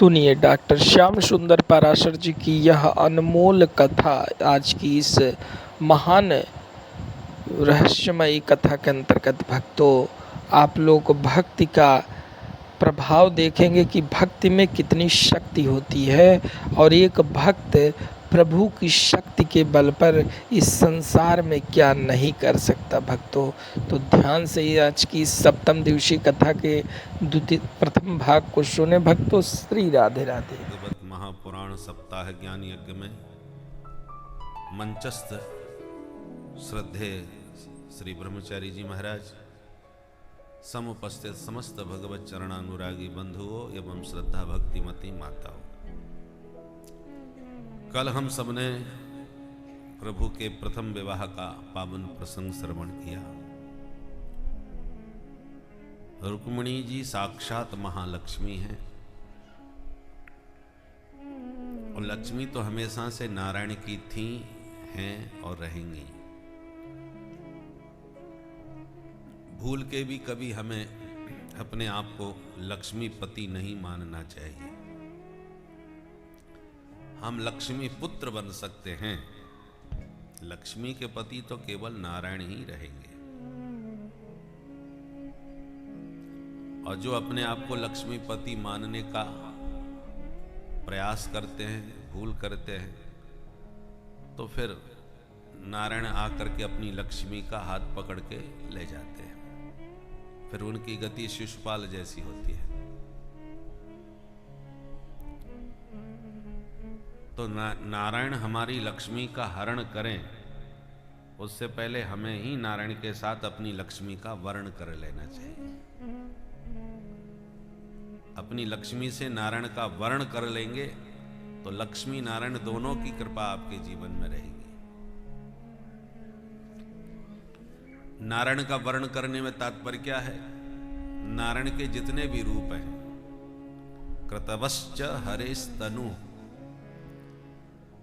सुनिए डॉक्टर श्याम सुंदर पाराशर जी की यह अनमोल कथा। आज की इस महान रहस्यमयी कथा के अंतर्गत भक्तों, आप लोग भक्ति का प्रभाव देखेंगे कि भक्ति में कितनी शक्ति होती है और एक भक्त प्रभु की शक्ति के बल पर इस संसार में क्या नहीं कर सकता। भक्तों, तो ध्यान से ही आज की सप्तम दिवसीय कथा के प्रथम भाग को सुने। भक्तों, श्री राधे राधे। भागवत महापुराण सप्ताह ज्ञान यज्ञ में मंचस्थ श्रद्धेय श्री ब्रह्मचारी जी महाराज, समुपस्थित समस्त भगवत चरणानुरागी बंधुओं एवं श्रद्धा भक्तिमती माताओं, कल हम सबने प्रभु के प्रथम विवाह का पावन प्रसंग श्रवण किया। रुक्मिणी जी साक्षात महालक्ष्मी हैं और लक्ष्मी तो हमेशा से नारायण की थी, हैं और रहेंगी। भूल के भी कभी हमें अपने आप को लक्ष्मीपति नहीं मानना चाहिए। हम लक्ष्मी पुत्र बन सकते हैं, लक्ष्मी के पति तो केवल नारायण ही रहेंगे। और जो अपने आप को लक्ष्मीपति मानने का प्रयास करते हैं, भूल करते हैं, तो फिर नारायण आकर के अपनी लक्ष्मी का हाथ पकड़ के ले जाते हैं। फिर उनकी गति शिशुपाल जैसी होती है। तो नारायण हमारी लक्ष्मी का हरण करें, उससे पहले हमें ही नारायण के साथ अपनी लक्ष्मी का वर्ण कर लेना चाहिए। अपनी लक्ष्मी से नारायण का वर्ण कर लेंगे तो लक्ष्मी नारायण दोनों की कृपा आपके जीवन में रहेगी। नारायण का वर्ण करने में तात्पर्य क्या है? नारायण के जितने भी रूप हैं, कृतवश्च हरेस्तनु,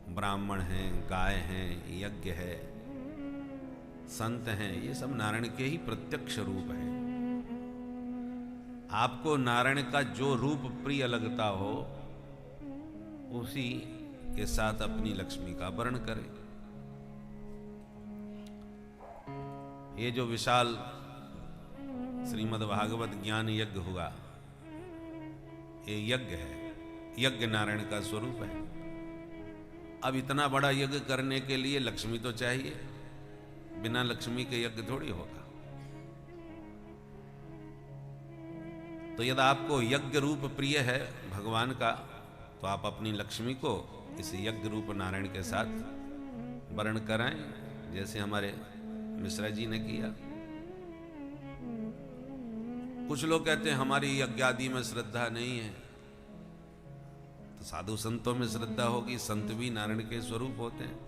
ब्राह्मण हैं, गाय हैं, यज्ञ है, संत हैं, ये सब नारायण के ही प्रत्यक्ष रूप हैं। आपको नारायण का जो रूप प्रिय लगता हो, उसी के साथ अपनी लक्ष्मी का वर्ण करें। ये जो विशाल श्रीमद् भागवत ज्ञान यज्ञ हुआ, ये यज्ञ है, यज्ञ नारायण का स्वरूप है। अब इतना बड़ा यज्ञ करने के लिए लक्ष्मी तो चाहिए, बिना लक्ष्मी के यज्ञ थोड़ी होगा। तो यदि आपको यज्ञ रूप प्रिय है भगवान का, तो आप अपनी लक्ष्मी को इस यज्ञ रूप नारायण के साथ वर्ण कराएं, जैसे हमारे मिश्रा जी ने किया। कुछ लोग कहते हैं हमारी यज्ञ आदि में श्रद्धा नहीं है, तो साधु संतों में श्रद्धा होगी। संत भी नारायण के स्वरूप होते हैं।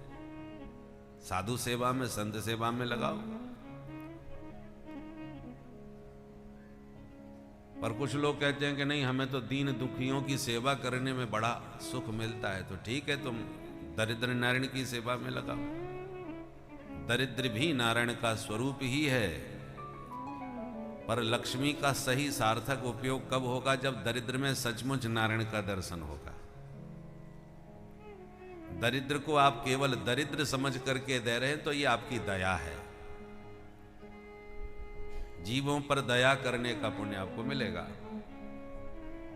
साधु सेवा में, संत सेवा में लगाओ। पर कुछ लोग कहते हैं कि नहीं, हमें तो दीन दुखियों की सेवा करने में बड़ा सुख मिलता है। तो ठीक है, तुम दरिद्र नारायण की सेवा में लगाओ। दरिद्र भी नारायण का स्वरूप ही है। पर लक्ष्मी का सही सार्थक उपयोग कब होगा? जब दरिद्र में सचमुच नारायण का दर्शन होगा। दरिद्र को आप केवल दरिद्र समझ करके दे रहे हैं, तो ये आपकी दया है। जीवों पर दया करने का पुण्य आपको मिलेगा।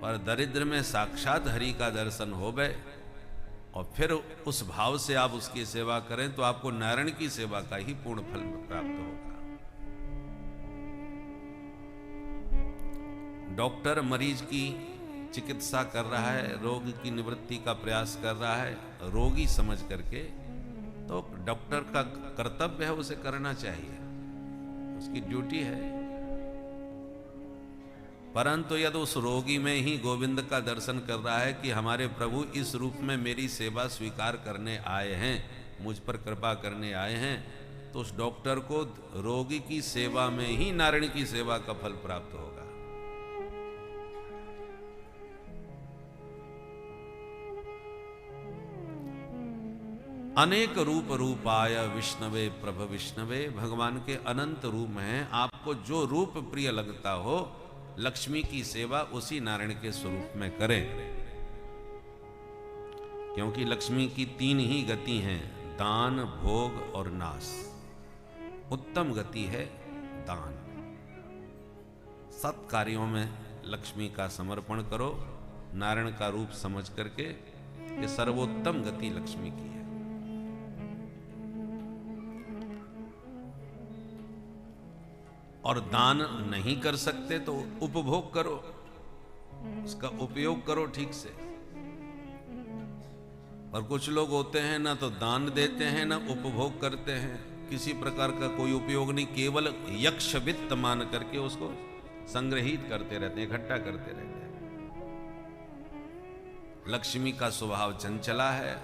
पर दरिद्र में साक्षात हरि का दर्शन हो गए और फिर उस भाव से आप उसकी सेवा करें, तो आपको नारायण की सेवा का ही पूर्ण फल प्राप्त होगा। डॉक्टर मरीज की चिकित्सा कर रहा है, रोग की निवृत्ति का प्रयास कर रहा है, रोगी समझ करके, तो डॉक्टर का कर्तव्य है, उसे करना चाहिए, उसकी ड्यूटी है। परंतु यदि उस रोगी में ही गोविंद का दर्शन कर रहा है कि हमारे प्रभु इस रूप में मेरी सेवा स्वीकार करने आए हैं, मुझ पर कृपा करने आए हैं, तो उस डॉक्टर को रोगी की सेवा में ही नारायण की सेवा का फल प्राप्त होगा। अनेक रूप रूपाय विष्णवे प्रभ विष्णवे, भगवान के अनंत रूप हैं। आपको जो रूप प्रिय लगता हो, लक्ष्मी की सेवा उसी नारायण के स्वरूप में करें। क्योंकि लक्ष्मी की 3 ही गति हैं, दान, भोग और नाश। उत्तम गति है दान। सत कार्यों में लक्ष्मी का समर्पण करो, नारायण का रूप समझ करके। ये सर्वोत्तम गति लक्ष्मी की है। और दान नहीं कर सकते तो उपभोग करो, उसका उपयोग करो ठीक से। और कुछ लोग होते हैं ना तो दान देते हैं ना उपभोग करते हैं, किसी प्रकार का कोई उपयोग नहीं, केवल यक्ष वित्त मान करके उसको संग्रहित करते रहते हैं, इकट्ठा करते रहते हैं। लक्ष्मी का स्वभाव चंचला है,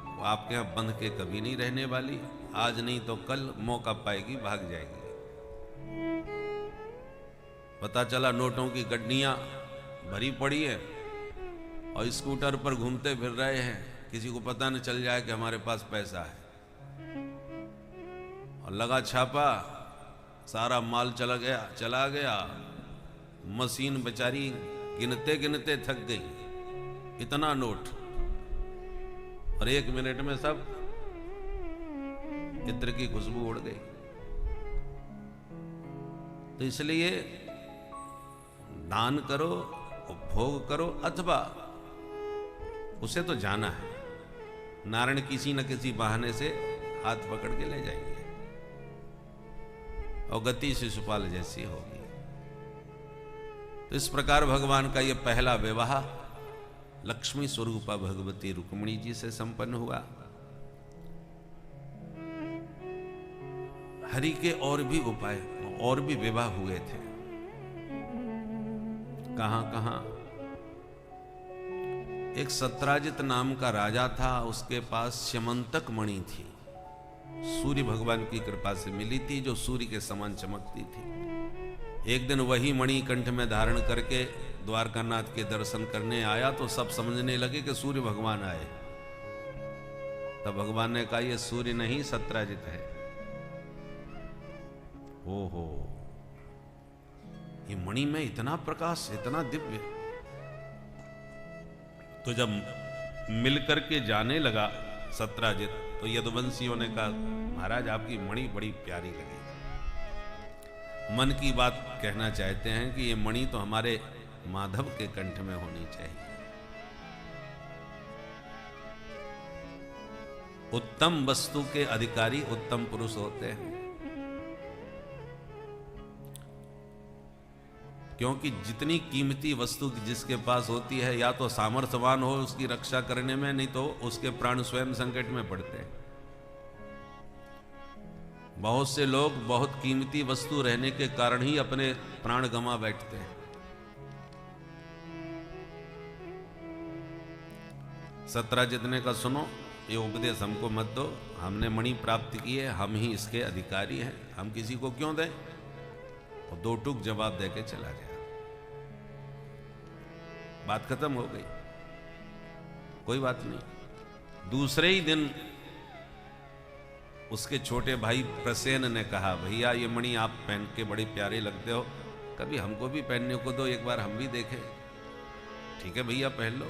वो आपके यहां बंध के कभी नहीं रहने वाली। आज नहीं तो कल मौका पाएगी, भाग जाएगी। पता चला नोटों की गड्डियां भरी पड़ी है और स्कूटर पर घूमते फिर रहे हैं, किसी को पता न चल जाए कि हमारे पास पैसा है। और लगा छापा, सारा माल चला गया। मशीन बेचारी गिनते गिनते थक गई, इतना नोट। और 1 मिनट में सब इत्र की खुशबू उड़ गई। तो इसलिए दान करो, उपभोग करो, अथवा उसे तो जाना है, नारायण किसी न किसी बहाने से हाथ पकड़ के ले जाएंगे और गति शिशुपाल जैसी होगी। तो इस प्रकार भगवान का यह पहला विवाह लक्ष्मी स्वरूपा भगवती रुक्मिणी जी से संपन्न हुआ। हरि के और भी उपाय और भी विवाह हुए थे। कहां कहां? एक सत्राजित नाम का राजा था, उसके पास स्यमंतक मणि थी, सूर्य भगवान की कृपा से मिली थी, जो सूर्य के समान चमकती थी। एक दिन वही मणि कंठ में धारण करके द्वारकानाथ के दर्शन करने आया तो सब समझने लगे कि सूर्य भगवान आए। तब भगवान ने कहा, यह सूर्य नहीं सत्राजित है। ओहो, ये मणि में इतना प्रकाश, इतना दिव्य। तो जब मिल करके जाने लगा सत्राजित, तो यदुवंशियों ने कहा, महाराज आपकी मणि बड़ी प्यारी लगी। मन की बात कहना चाहते हैं कि ये मणि तो हमारे माधव के कंठ में होनी चाहिए। उत्तम वस्तु के अधिकारी उत्तम पुरुष होते हैं, क्योंकि जितनी कीमती वस्तु जिसके पास होती है, या तो सामर्थ्यवान हो उसकी रक्षा करने में, नहीं तो उसके प्राण स्वयं संकट में पड़ते हैं। बहुत से लोग बहुत कीमती वस्तु रहने के कारण ही अपने प्राण गंवा बैठते हैं। सत्राजित ने कहा, सुनो, ये उपदेश हमको मत दो, हमने मणि प्राप्त की है, हम ही इसके अधिकारी हैं, हम किसी को क्यों दें? और 2 टूक जवाब देके चला गया। बात खत्म हो गई, कोई बात नहीं। दूसरे ही दिन उसके छोटे भाई प्रसेन ने कहा, भैया ये मणि आप पहन के बड़े प्यारे लगते हो, कभी हमको भी पहनने को दो, एक बार हम भी देखें। ठीक है भैया, पहन लो।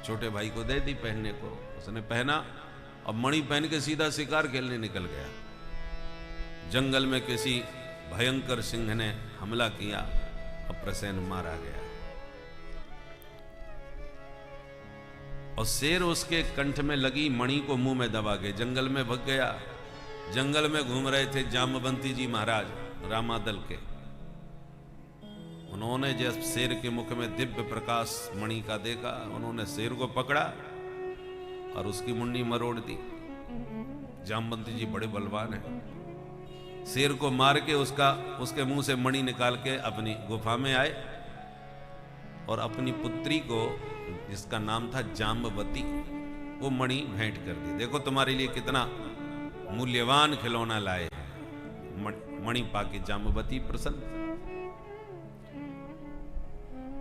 छोटे भाई को दे दी पहनने को, उसने पहना और मणि पहन के सीधा शिकार खेलने निकल गया। जंगल में किसी भयंकर सिंह ने हमला किया और प्रसेन मारा गया। और शेर उसके कंठ में लगी मणि को मुंह में दबा के जंगल में भाग गया। जंगल में घूम रहे थे जामवंती जी महाराज रामादल के। उन्होंने जब शेर के मुख में दिव्य प्रकाश मणि का देखा, उन्होंने शेर को पकड़ा और उसकी मुंडी मरोड़ दी। जामवंती जी बड़े बलवान हैं। शेर को मार के उसके मुंह से मणि निकाल के अपनी गुफा में आए और अपनी पुत्री को, जिसका नाम था जाम्बवती, वो मणि भेंट कर दी। देखो तुम्हारे लिए कितना मूल्यवान खिलौना लाए। मणि पाके जाम्बवती प्रसन्न।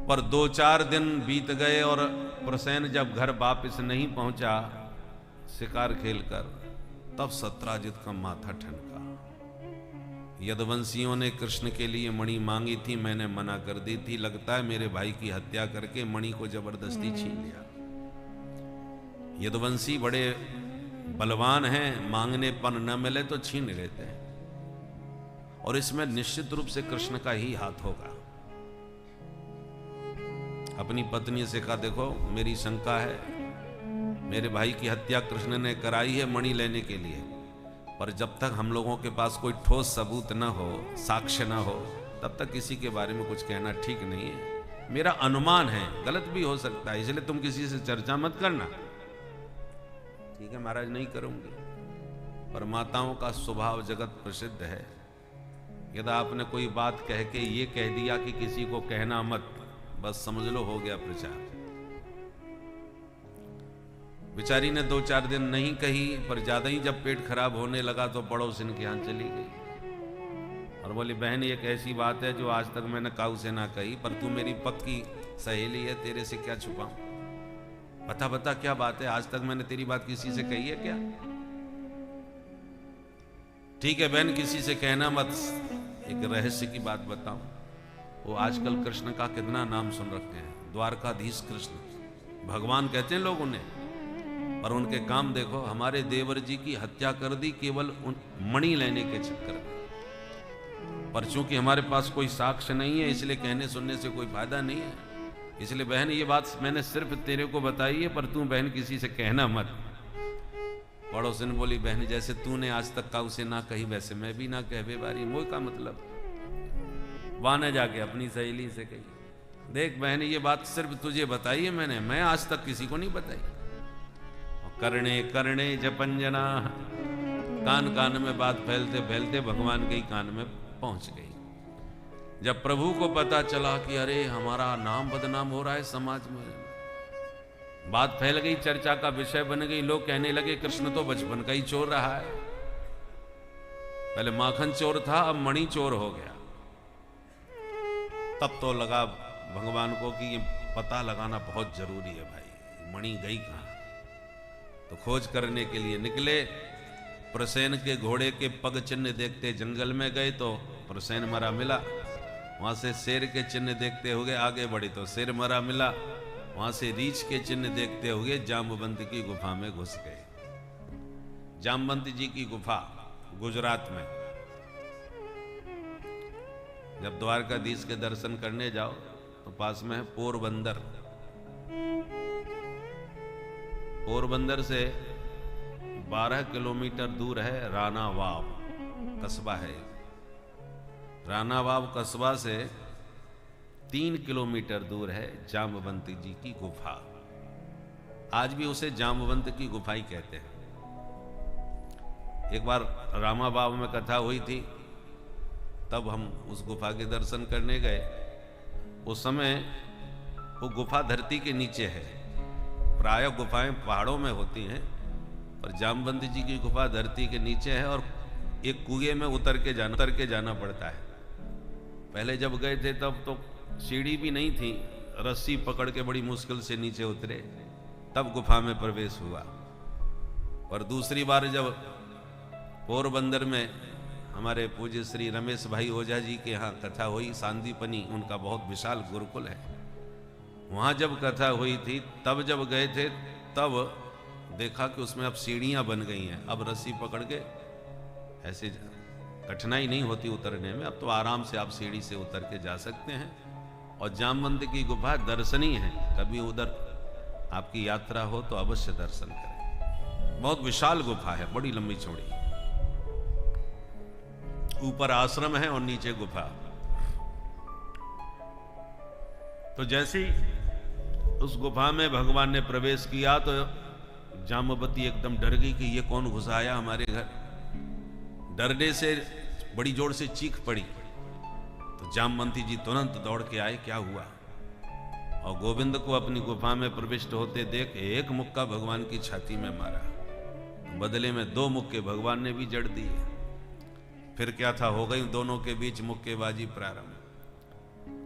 पर 2-4 दिन बीत गए और प्रसेन जब घर वापस नहीं पहुंचा शिकार खेलकर, तब सत्राजित का माथा ठनका। यदुवंशियों ने कृष्ण के लिए मणि मांगी थी, मैंने मना कर दी थी। लगता है मेरे भाई की हत्या करके मणि को जबरदस्ती छीन लिया। यदुवंशी बड़े बलवान हैं, मांगने पन न मिले तो छीन लेते हैं, और इसमें निश्चित रूप से कृष्ण का ही हाथ होगा। अपनी पत्नी से कहा, देखो मेरी शंका है, मेरे भाई की हत्या कृष्ण ने कराई है मणि लेने के लिए, पर जब तक हम लोगों के पास कोई ठोस सबूत न हो, साक्ष्य न हो, तब तक किसी के बारे में कुछ कहना ठीक नहीं है। मेरा अनुमान है, गलत भी हो सकता है, इसलिए तुम किसी से चर्चा मत करना। ठीक है महाराज, नहीं करूंगी। पर माताओं का स्वभाव जगत प्रसिद्ध है, यदि आपने कोई बात कह के ये कह दिया कि किसी को कहना मत, बस समझ लो हो गया प्रचार। बेचारी ने 2-4 दिन नहीं कही, पर ज्यादा ही जब पेट खराब होने लगा तो पड़ोसिन के यहाँ चली गई और बोली, बहन एक ऐसी बात है जो आज तक मैंने काऊ से ना कही, पर तू मेरी पक्की सहेली है, तेरे से क्या छुपाऊं, बता क्या बात है, आज तक मैंने तेरी बात किसी से कही है क्या? ठीक है बहन, किसी से कहना मत, एक रहस्य की बात बताऊं। वो आजकल कृष्ण का कितना नाम सुन रखे हैं, द्वारकाधीश कृष्ण भगवान कहते हैं लोग उन्हें, पर उनके काम देखो, हमारे देवर जी की हत्या कर दी केवल उन मणि लेने के चक्कर में। पर चूंकि हमारे पास कोई साक्ष्य नहीं है, इसलिए कहने सुनने से कोई फायदा नहीं है। इसलिए बहन ये बात मैंने सिर्फ तेरे को बताई है, पर तू बहन किसी से कहना मत। पड़ोसिन बोली, बहन जैसे तूने आज तक काऊ से ना कही, वैसे मैं भी ना कहवे बारी, मोह का मतलब। वहां ने जाके अपनी सहेली से कही, देख बहन ये बात सिर्फ तुझे बताई है मैंने, मैं आज तक किसी को नहीं बताई। करणे करणे जपंजना, कान कान में बात फैलते फैलते भगवान के ही कान में पहुंच गई। जब प्रभु को पता चला कि अरे हमारा नाम बदनाम हो रहा है समाज में, बात फैल गई, चर्चा का विषय बन गई, लोग कहने लगे कृष्ण तो बचपन का ही चोर रहा है, पहले माखन चोर था अब मणि चोर हो गया। तब तो लगा भगवान को कि ये पता लगाना बहुत जरूरी है भाई, मणि गई कहां। तो खोज करने के लिए निकले, प्रसेन के घोड़े के पग चिन्ह देखते जंगल में गए तो प्रसेन मरा मिला, वहां से शेर के चिन्ह देखते हुए आगे बढ़े तो शेर मरा मिला, वहां से रीछ के चिन्ह देखते हुए जाम्बवंत की गुफा में घुस गए। जाम्बवंत जी की गुफा गुजरात में। जब द्वारकाधीश के दर्शन करने जाओ तो पास में है पोरबंदर। पोरबंदर से 12 किलोमीटर दूर है रानावाव कस्बा है। रानावाव कस्बा से 3 किलोमीटर दूर है जाम्बवंत जी की गुफा। आज भी उसे जाम्बवंत की गुफा ही कहते हैं। एक बार रामाबाव में कथा हुई थी, तब हम उस गुफा के दर्शन करने गए। उस समय वो गुफा धरती के नीचे है, प्रायः गुफाएं पहाड़ों में होती हैं, पर जाम्बवंत जी की गुफा धरती के नीचे है और एक कुएं में उतर के जाना पड़ता है। पहले जब गए थे तब तो सीढ़ी भी नहीं थी, रस्सी पकड़ के बड़ी मुश्किल से नीचे उतरे, तब गुफा में प्रवेश हुआ। और दूसरी बार जब पोरबंदर में हमारे पूज्य श्री रमेश भाई ओझा जी के यहाँ कथा हुई, सांदीपनी उनका बहुत विशाल गुरुकुल है, वहाँ जब कथा हुई थी तब जब गए थे तब देखा कि उसमें अब सीढ़ियाँ बन गई हैं। अब रस्सी पकड़ के ऐसे कठिनाई नहीं होती उतरने में, अब तो आराम से आप सीढ़ी से उतर के जा सकते हैं। और जाम्बवंत की गुफा दर्शनीय है, कभी उधर आपकी यात्रा हो तो अवश्य दर्शन करें। बहुत विशाल गुफा है, बड़ी लंबी चौड़ी, ऊपर आश्रम है और नीचे गुफा। तो जैसे ही उस गुफा में भगवान ने प्रवेश किया तो जाम्बवती एकदम डर गई कि ये कौन घुस आया हमारे घर। डरने से बड़ी जोर से चीख पड़ी तो जाम्बवंती जी तुरंत दौड़ के आए, क्या हुआ। और गोविंद को अपनी गुफा में प्रविष्ट होते देख एक मुक्का भगवान की छाती में मारा, बदले में 2 मुक्के भगवान ने भी जड़ दिए। फिर क्या था, हो गई दोनों के बीच मुक्केबाजी प्रारंभ।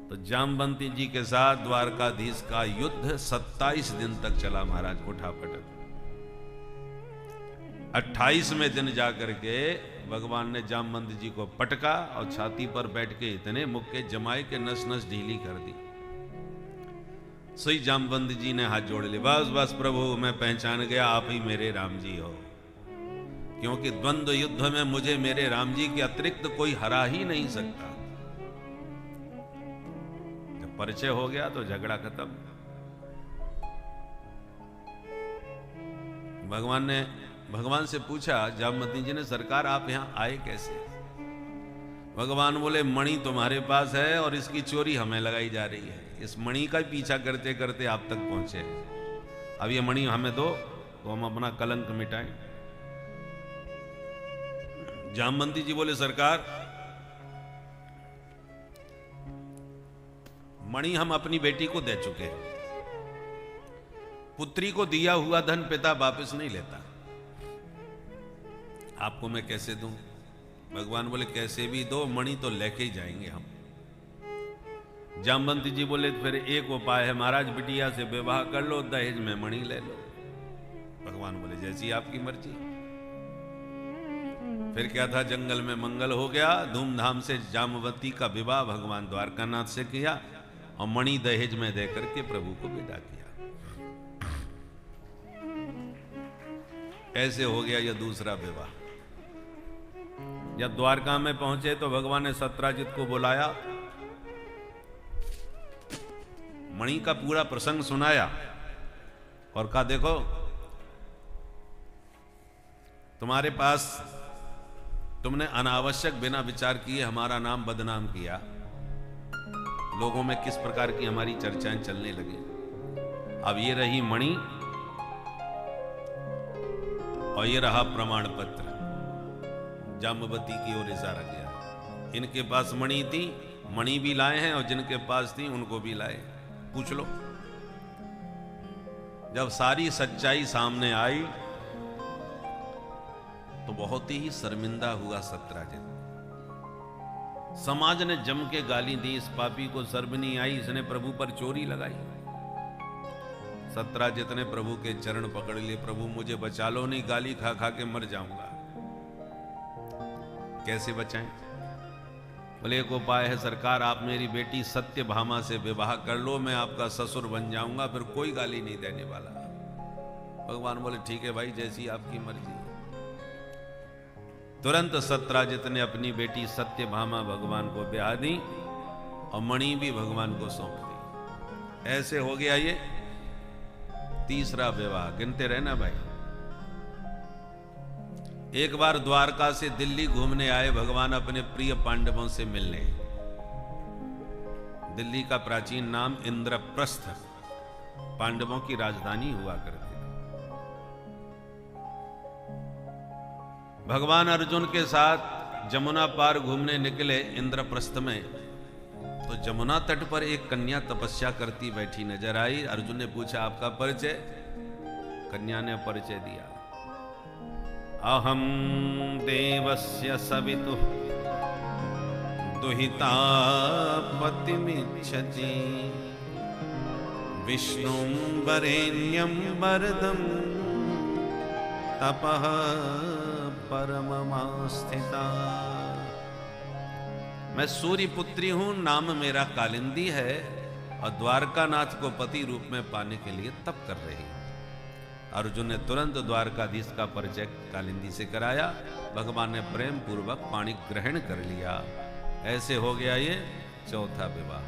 तो जाम्बवंती जी के साथ द्वारकाधीश का युद्ध 27 दिन तक चला महाराज, उठापटक। 28वें दिन जाकर के भगवान ने जाम्बवंत जी को पटका और छाती पर बैठ के इतने मुक्के जमाए के नस नस ढीली कर दी। सोई जामवंत जी ने हाथ जोड़ लिए, बस बस प्रभु मैं पहचान गया, आप ही मेरे राम जी हो, क्योंकि द्वंद्व युद्ध में मुझे मेरे राम जी के अतिरिक्त कोई हरा ही नहीं सकता। जब परिचय हो गया तो झगड़ा खत्म। भगवान से पूछा जामवंती जी ने, सरकार आप यहां आए कैसे? भगवान बोले, मणि तुम्हारे पास है और इसकी चोरी हमें लगाई जा रही है, इस मणि का पीछा करते करते आप तक पहुंचे। अब ये मणि हमें दो तो हम अपना कलंक मिटाएं। जामवंती जी बोले, सरकार मणि हम अपनी बेटी को दे चुके हैं, पुत्री को दिया हुआ धन पिता वापस नहीं लेता, आपको मैं कैसे दूं? भगवान बोले, कैसे भी दो, मणि तो लेके ही जाएंगे हम। जामवंती जी बोले, फिर एक उपाय है महाराज, बिटिया से विवाह कर लो, दहेज में मणि ले लो। भगवान बोले, जैसी आपकी मर्जी। फिर क्या था, जंगल में मंगल हो गया, धूमधाम से जामवती का विवाह भगवान द्वारकानाथ से किया और मणि दहेज में दे करके प्रभु को विदा किया। ऐसे हो गया यह दूसरा विवाह। जब द्वारका में पहुंचे तो भगवान ने सत्राजित को बुलाया, मणि का पूरा प्रसंग सुनाया और कहा, देखो तुम्हारे पास तुमने अनावश्यक बिना विचार किए हमारा नाम बदनाम किया, लोगों में किस प्रकार की हमारी चर्चाएं चलने लगी। अब ये रही मणि और ये रहा प्रमाण पत्र, जामवती की ओर इशारा किया। इनके पास मणि थी, मणि भी लाए हैं और जिनके पास थी उनको भी लाए, पूछ लो। जब सारी सच्चाई सामने आई तो बहुत ही शर्मिंदा हुआ सत्राजित। समाज ने जम के गाली दी, इस पापी को शर्म नहीं आई, इसने प्रभु पर चोरी लगाई। सत्राजित ने प्रभु के चरण पकड़ लिए, प्रभु मुझे बचा लो, नहीं गाली खा खा के मर जाऊंगा। कैसे बचाएं? बोले, एक उपाय है सरकार, आप मेरी बेटी सत्यभामा से विवाह कर लो, मैं आपका ससुर बन जाऊंगा, फिर कोई गाली नहीं देने वाला। भगवान बोले, ठीक है भाई, जैसी आपकी मर्जी। तुरंत सत्राजित ने अपनी बेटी सत्यभामा भगवान को ब्याह दी और मणि भी भगवान को सौंप दी। ऐसे हो गया ये तीसरा विवाह। गिनते रहना भाई। एक बार द्वारका से दिल्ली घूमने आए भगवान अपने प्रिय पांडवों से मिलने। दिल्ली का प्राचीन नाम इंद्रप्रस्थ, पांडवों की राजधानी हुआ करती थी। भगवान अर्जुन के साथ जमुना पार घूमने निकले इंद्रप्रस्थ में, तो जमुना तट पर एक कन्या तपस्या करती बैठी नजर आई। अर्जुन ने पूछा, आपका परिचय? कन्या ने परिचय दिया, अहम देवस्य सवितुः दुहिता पतिमिच्छति विष्णुं वरेण्यं वरदं तपः परममास्थिता। मैं सूर्य पुत्री हूं, नाम मेरा कालिंदी है और द्वारकानाथ को पति रूप में पाने के लिए तप कर रही हूं। अर्जुन ने तुरंत द्वारकाधीश का परिचय कालिंदी से कराया। भगवान ने प्रेम पूर्वक पाणी ग्रहण कर लिया। ऐसे हो गया ये चौथा विवाह।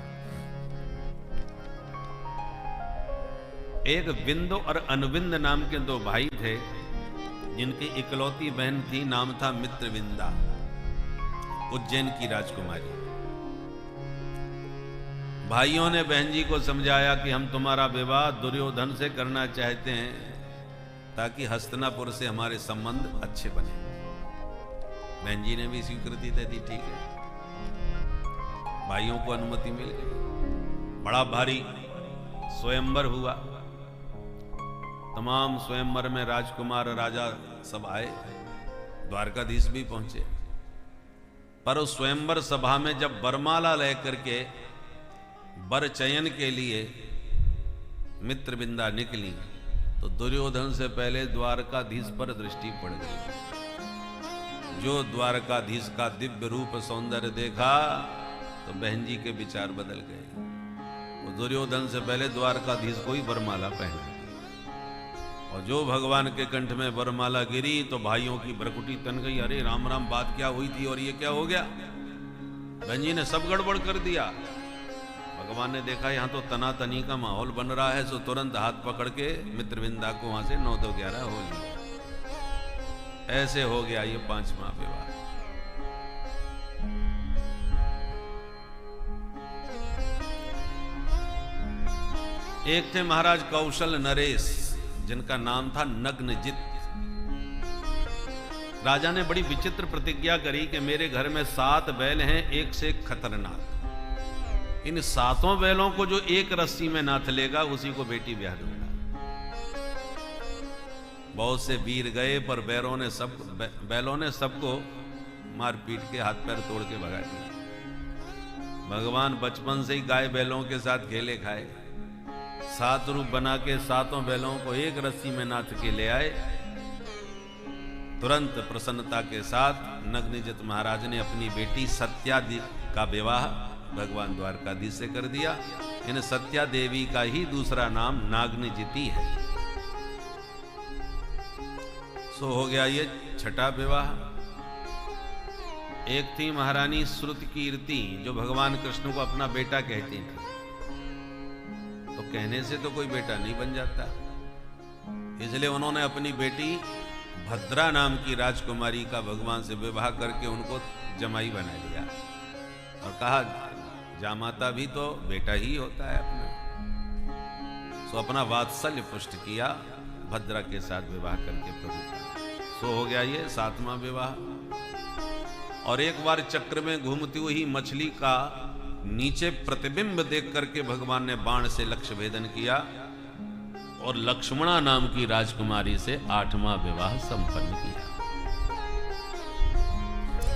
एक बिंदु और अनुबिंद नाम के दो भाई थे, जिनकी इकलौती बहन थी, नाम था मित्रविंदा, उज्जैन की राजकुमारी। भाइयों ने बहन जी को समझाया कि हम तुम्हारा विवाह दुर्योधन से करना चाहते हैं ताकि हस्तिनापुर से हमारे संबंध अच्छे बने। बहन जी ने भी स्वीकृति दे दी, ठीक है। भाइयों को अनुमति मिल गई। बड़ा भारी स्वयंवर हुआ। तमाम स्वयंवर में राजकुमार राजा सब आए, द्वारकाधीश भी पहुंचे। पर उस स्वयंवर सभा में जब वरमाला लेकर के वर चयन के लिए मित्रविंदा निकली तो दुर्योधन से पहले द्वारकाधीश पर दृष्टि पड़ गई। जो द्वारकाधीश का दिव्य रूप सौंदर्य देखा तो बहन जी के विचार बदल गए। तो दुर्योधन से पहले द्वारकाधीश को ही वरमाला पहनाई, और जो भगवान के कंठ में वरमाला गिरी तो भाइयों की भ्रकुटी तन गई। अरे राम राम, बात क्या हुई थी और ये क्या हो गया? बहन जी ने सब गड़बड़ कर दिया। भगवान ने देखा यहाँ तो तना तनी का माहौल बन रहा है, सो तुरंत हाथ पकड़ के मित्रविंदा को वहां से 9-2-11 हो लिया। ऐसे हो गया ये 5वां विवाह। एक थे महाराज कौशल नरेश, जिनका नाम था नग्नजित। राजा ने बड़ी विचित्र प्रतिज्ञा करी कि मेरे घर में 7 बैल हैं, एक से एक खतरनाक। इन 7 बैलों को जो एक रस्सी में नाथ लेगा उसी को बेटी ब्याह दूंगा। बहुत से वीर गए, पर बैलों ने सबको मार पीट के हाथ पैर तोड़ के भगा दिया। भगवान बचपन से ही गाय बैलों के साथ खेले खाए, 7 रूप बना के 7 बैलों को एक रस्सी में नाथ के ले आए। तुरंत प्रसन्नता के साथ नग्नजित महाराज ने अपनी बेटी सत्या का विवाह भगवान द्वारकाधीश से कर दिया। इन सत्या देवी का ही दूसरा नाम नागनजिती है। सो हो गया ये 6ठा विवाह। एक थी महारानी श्रुतकीर्ति, जो भगवान कृष्ण को अपना बेटा कहती थी। तो कहने से तो कोई बेटा नहीं बन जाता, इसलिए उन्होंने अपनी बेटी भद्रा नाम की राजकुमारी का भगवान से विवाह करके उनको जमाई बना लिया, और कहा जामाता भी तो बेटा ही होता है अपना। सो अपना वात्सल्य पुष्ट किया भद्रा के साथ विवाह करके प्रभु का। सो हो गया ये 7वां विवाह। और एक बार चक्र में घूमती हुई मछली का नीचे प्रतिबिंब देख करके भगवान ने बाण से लक्ष्य भेदन किया, और लक्ष्मणा नाम की राजकुमारी से 8वां विवाह संपन्न किया।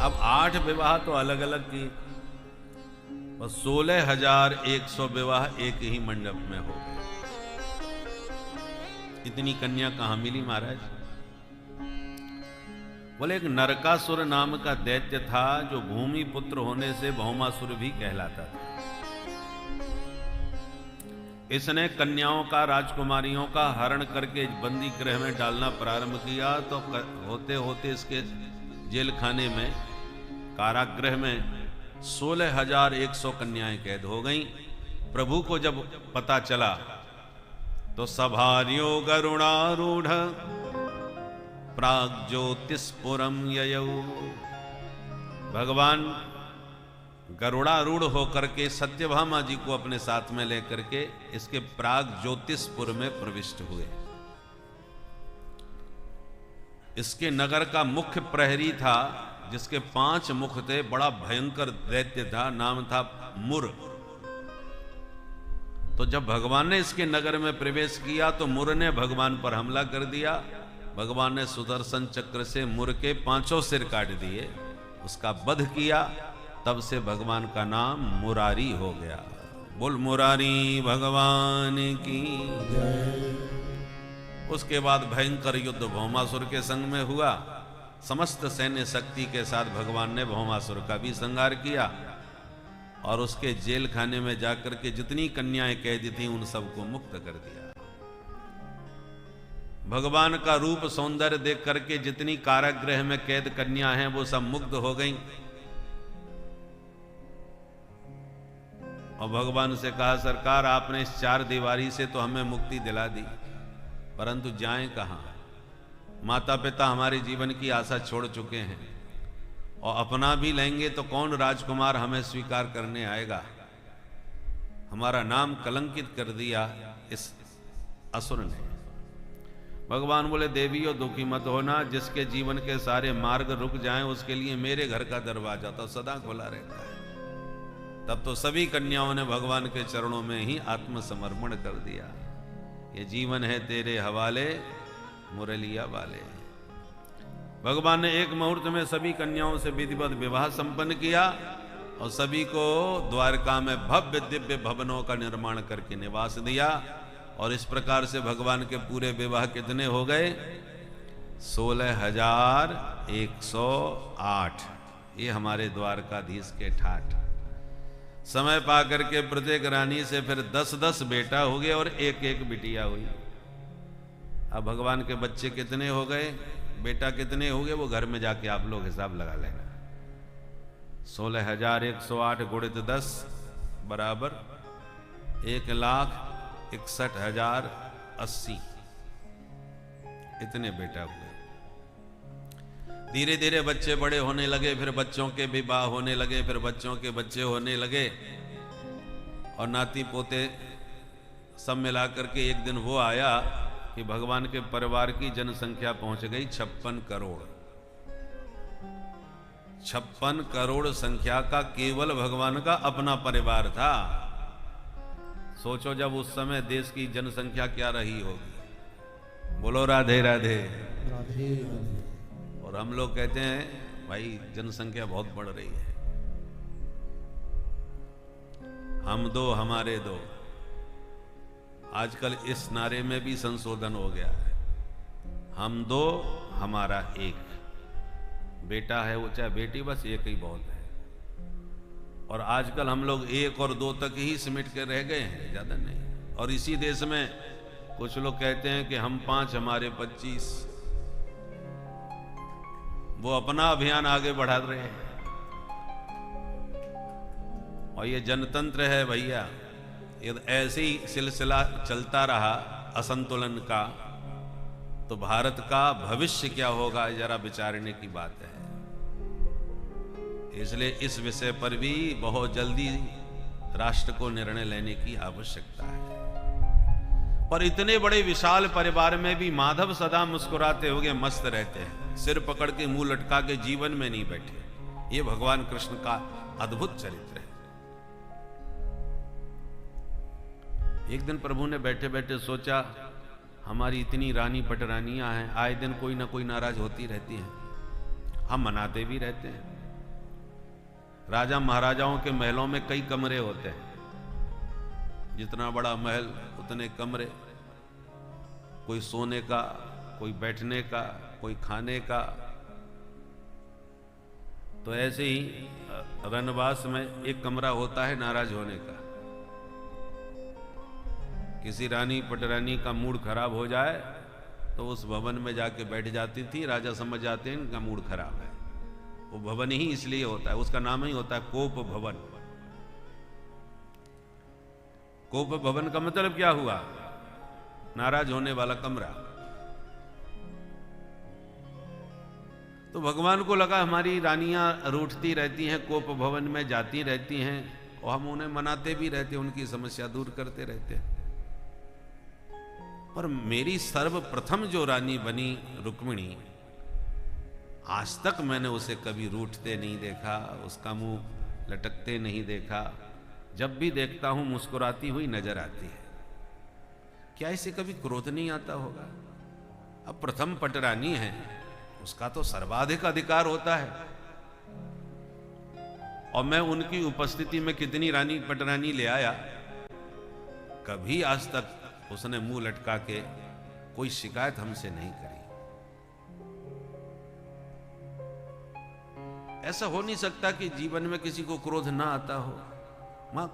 अब 8 विवाह तो अलग अलग की, और 16,100 विवाह एक ही मंडप में हो गए। इतनी कन्या कहां मिली महाराज? बोले एक नरकासुर नाम का दैत्य था, जो भूमि पुत्र होने से भौमासुर भी कहलाता था। इसने कन्याओं का, राजकुमारियों का हरण करके बंदी गृह में डालना प्रारंभ किया, तो होते होते इसके जेल खाने में, कारागृह में 16,100 कन्याएं कैद हो गईं। प्रभु को जब पता चला तो सभार्यो गरुणारूढ़ प्राग्ज्योतिष्पुरम ययौ। भगवान गरुड़ारूढ़ होकर के सत्यभामा जी को अपने साथ में लेकर के इसके प्राग ज्योतिषपुर में प्रविष्ट हुए। इसके नगर का मुख्य प्रहरी था, जिसके 5 मुख थे, बड़ा भयंकर दैत्य था, नाम था मुर। तो जब भगवान ने इसके नगर में प्रवेश किया तो मुर ने भगवान पर हमला कर दिया। भगवान ने सुदर्शन चक्र से मुर के 5 सिर काट दिए, उसका वध किया। तब से भगवान का नाम मुरारी हो गया। बोल मुरारी भगवान की जय। उसके बाद भयंकर युद्ध भौमासुर के संग में हुआ। समस्त सैन्य शक्ति के साथ भगवान ने भौमासुर का भी संहार किया, और उसके जेल खाने में जाकर के जितनी कन्याएं कैद थीं उन सबको मुक्त कर दिया। भगवान का रूप सौंदर्य देख करके जितनी कारागृह में कैद कन्या हैं वो सब मुग्ध हो गईं, और भगवान से कहा सरकार आपने इस 4 दीवारी से तो हमें मुक्ति दिला दी, परंतु जाएं कहां? माता पिता हमारे जीवन की आशा छोड़ चुके हैं, और अपना भी लेंगे तो कौन राजकुमार हमें स्वीकार करने आएगा? हमारा नाम कलंकित कर दिया इस असुर ने। भगवान बोले देवियों दुखी मत होना, जिसके जीवन के सारे मार्ग रुक जाएं उसके लिए मेरे घर का दरवाजा तो सदा खुला रहता है। तब तो सभी कन्याओं ने भगवान के चरणों में ही आत्मसमर्पण कर दिया। ये जीवन है तेरे हवाले मुरलिया वाले। भगवान ने एक मुहूर्त में सभी कन्याओं से विधिवत विवाह संपन्न किया, और सभी को द्वारका में भव्य दिव्य भवनों का निर्माण करके निवास दिया। और इस प्रकार से भगवान के पूरे विवाह कितने हो गए? 16,108। ये हमारे द्वारकाधीश के ठाठ। समय पा करके प्रत्येक रानी से फिर 10-10 बेटा हो गए और एक एक बिटिया हुई। अब भगवान के बच्चे कितने हो गए, बेटा कितने हो गए, वो घर में जाके आप लोग हिसाब लगा लेना। 16,108 गुणित 10 बराबर 1,61,080, इतने बेटा हुए। धीरे धीरे बच्चे बड़े होने लगे, फिर बच्चों के विवाह होने लगे, फिर बच्चों के बच्चे होने लगे, और नाती पोते सब मिला करके एक दिन वो आया कि भगवान के परिवार की जनसंख्या पहुंच गई 56 करोड़। 56 करोड़ संख्या का केवल भगवान का अपना परिवार था। सोचो जब उस समय देश की जनसंख्या क्या रही होगी। बोलो राधे राधे। राधे राधे। और हम लोग कहते हैं भाई जनसंख्या बहुत बढ़ रही है, हम दो हमारे दो। आजकल इस नारे में भी संशोधन हो गया है, हम दो हमारा एक। बेटा है वो चाहे बेटी, बस एक ही बहुत है। और आजकल हम लोग 1 और 2 तक ही सिमट के रह गए हैं, ज्यादा नहीं। और इसी देश में कुछ लोग कहते हैं कि हम 5 हमारे 25। वो अपना अभियान आगे बढ़ा रहे हैं। और ये जनतंत्र है भैया, यदि ऐसे ही सिलसिला चलता रहा असंतुलन का, तो भारत का भविष्य क्या होगा जरा विचारने की बात है। इसलिए इस विषय पर भी बहुत जल्दी राष्ट्र को निर्णय लेने की आवश्यकता है। पर इतने बड़े विशाल परिवार में भी माधव सदा मुस्कुराते हुए मस्त रहते हैं, सिर पकड़ के मुंह लटका के जीवन में नहीं बैठे। ये भगवान कृष्ण का अद्भुत चरित्र है। एक दिन प्रभु ने बैठे बैठे सोचा, हमारी इतनी रानी पटरानियां हैं, आए दिन कोई ना कोई नाराज होती रहती हैं, हम मनाते भी रहते हैं। राजा महाराजाओं के महलों में कई कमरे होते हैं, जितना बड़ा महल उतने कमरे, कोई सोने का, कोई बैठने का, कोई खाने का। तो ऐसे ही रनवास में एक कमरा होता है नाराज होने का। किसी रानी पटरानी का मूड खराब हो जाए तो उस भवन में जाके बैठ जाती थी, राजा समझ जाते हैं इनका मूड खराब है। वो भवन ही इसलिए होता है, उसका नाम ही होता है कोप भवन। कोप भवन का मतलब क्या हुआ? नाराज होने वाला कमरा। तो भगवान को लगा हमारी रानियां रूठती रहती हैं, कोप भवन में जाती रहती हैं, और हम उन्हें मनाते भी रहते, उनकी समस्या दूर करते रहते हैं। पर मेरी सर्वप्रथम जो रानी बनी रुक्मिणी, आज तक मैंने उसे कभी रूठते नहीं देखा, उसका मुंह लटकते नहीं देखा। जब भी देखता हूं मुस्कुराती हुई नजर आती है। क्या इसे कभी क्रोध नहीं आता होगा? अब प्रथम पटरानी है, उसका तो सर्वाधिक अधिकार होता है, और मैं उनकी उपस्थिति में कितनी रानी पटरानी ले आया। कभी आज तक उसने मुंह लटका के कोई शिकायत हमसे नहीं करी। ऐसा हो नहीं सकता कि जीवन में किसी को क्रोध ना आता हो।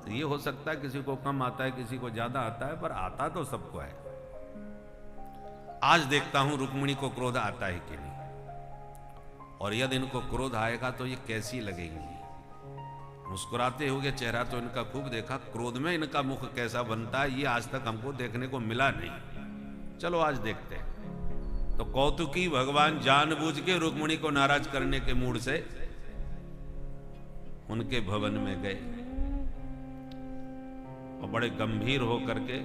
ये हो सकता है किसी को कम आता है, किसी को ज्यादा आता है, पर आता तो सबको है। आज देखता हूं रुक्मिणी को क्रोध आता है कि नहीं, और यदि इनको क्रोध आएगा तो ये कैसी लगेंगी। मुस्कुराते हुए चेहरा तो इनका खूब देखा, क्रोध में इनका मुख कैसा बनता है ये आज तक हमको देखने को मिला नहीं। चलो आज देखते हैं। तो कौतुकी भगवान जानबूझ के रुक्मिणी को नाराज करने के मूड से उनके भवन में गए और बड़े गंभीर होकर के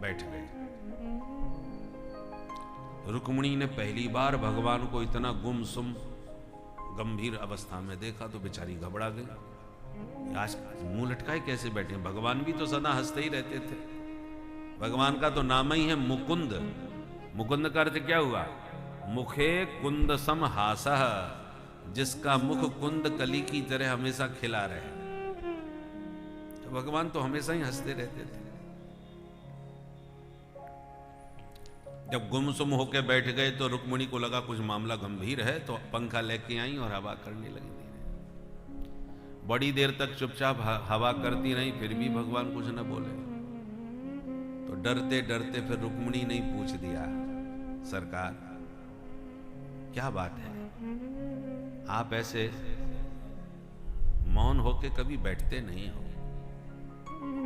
बैठ गए। रुक्मिणी ने पहली बार भगवान को इतना गुमसुम गंभीर अवस्था में देखा तो बेचारी घबरा गई। आज मुंह लटकाए कैसे बैठे? भगवान भी तो सदा हंसते ही रहते थे। भगवान का तो नाम ही है मुकुंद। मुकुंद का अर्थ क्या हुआ? मुखे कुंद सम हासः, जिसका मुख कुंद कली की तरह हमेशा खिला रहे। तो भगवान तो हमेशा ही हंसते रहते थे। जब गुमसुम होकर बैठ गए तो रुक्मिणी को लगा कुछ मामला गंभीर है, तो पंखा लेके आई और हवा करने लगी। बड़ी देर तक चुपचाप हवा करती रही, फिर भी भगवान कुछ न बोले। तो डरते डरते फिर रुक्मिणी ने पूछ दिया, सरकार क्या बात है, आप ऐसे मौन होके कभी बैठते नहीं हो,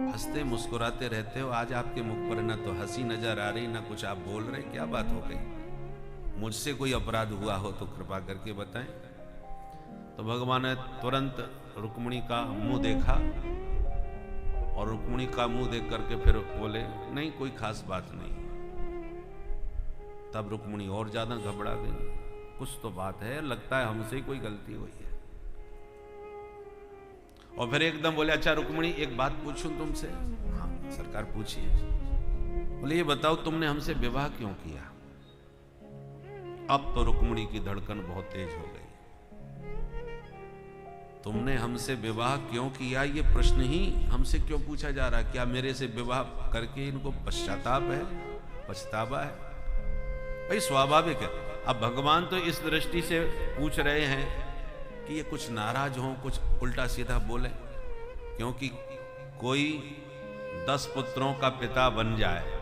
हंसते मुस्कुराते रहते हो, आज आपके मुख पर ना तो हंसी नजर आ रही, ना कुछ आप बोल रहे, क्या बात हो गई? मुझसे कोई अपराध हुआ हो तो कृपा करके बताएं। तो भगवान ने तुरंत रुक्मिणी का मुंह देखा और रुक्मिणी का मुंह देख करके फिर बोले, नहीं कोई खास बात नहीं। तब रुक्मिणी और ज्यादा घबरा गई, कुछ तो बात है, लगता है हमसे ही कोई गलती हुई है। और फिर एकदम बोले, अच्छा रुक्मिणी एक बात पूछूं तुमसे? हाँ सरकार पूछिए। बोले ये बताओ तुमने हमसे विवाह क्यों किया? अब तो रुक्मिणी की धड़कन बहुत तेज हो गई। तुमने हमसे विवाह क्यों किया, ये प्रश्न ही हमसे क्यों पूछा जा रहा है? क्या मेरे से विवाह करके इनको पश्चाताप है, पछतावा है? भाई स्वाभाविक है। अब भगवान तो इस दृष्टि से पूछ रहे हैं कि ये कुछ नाराज हों, कुछ उल्टा सीधा बोले, क्योंकि कोई 10 पुत्रों का पिता बन जाए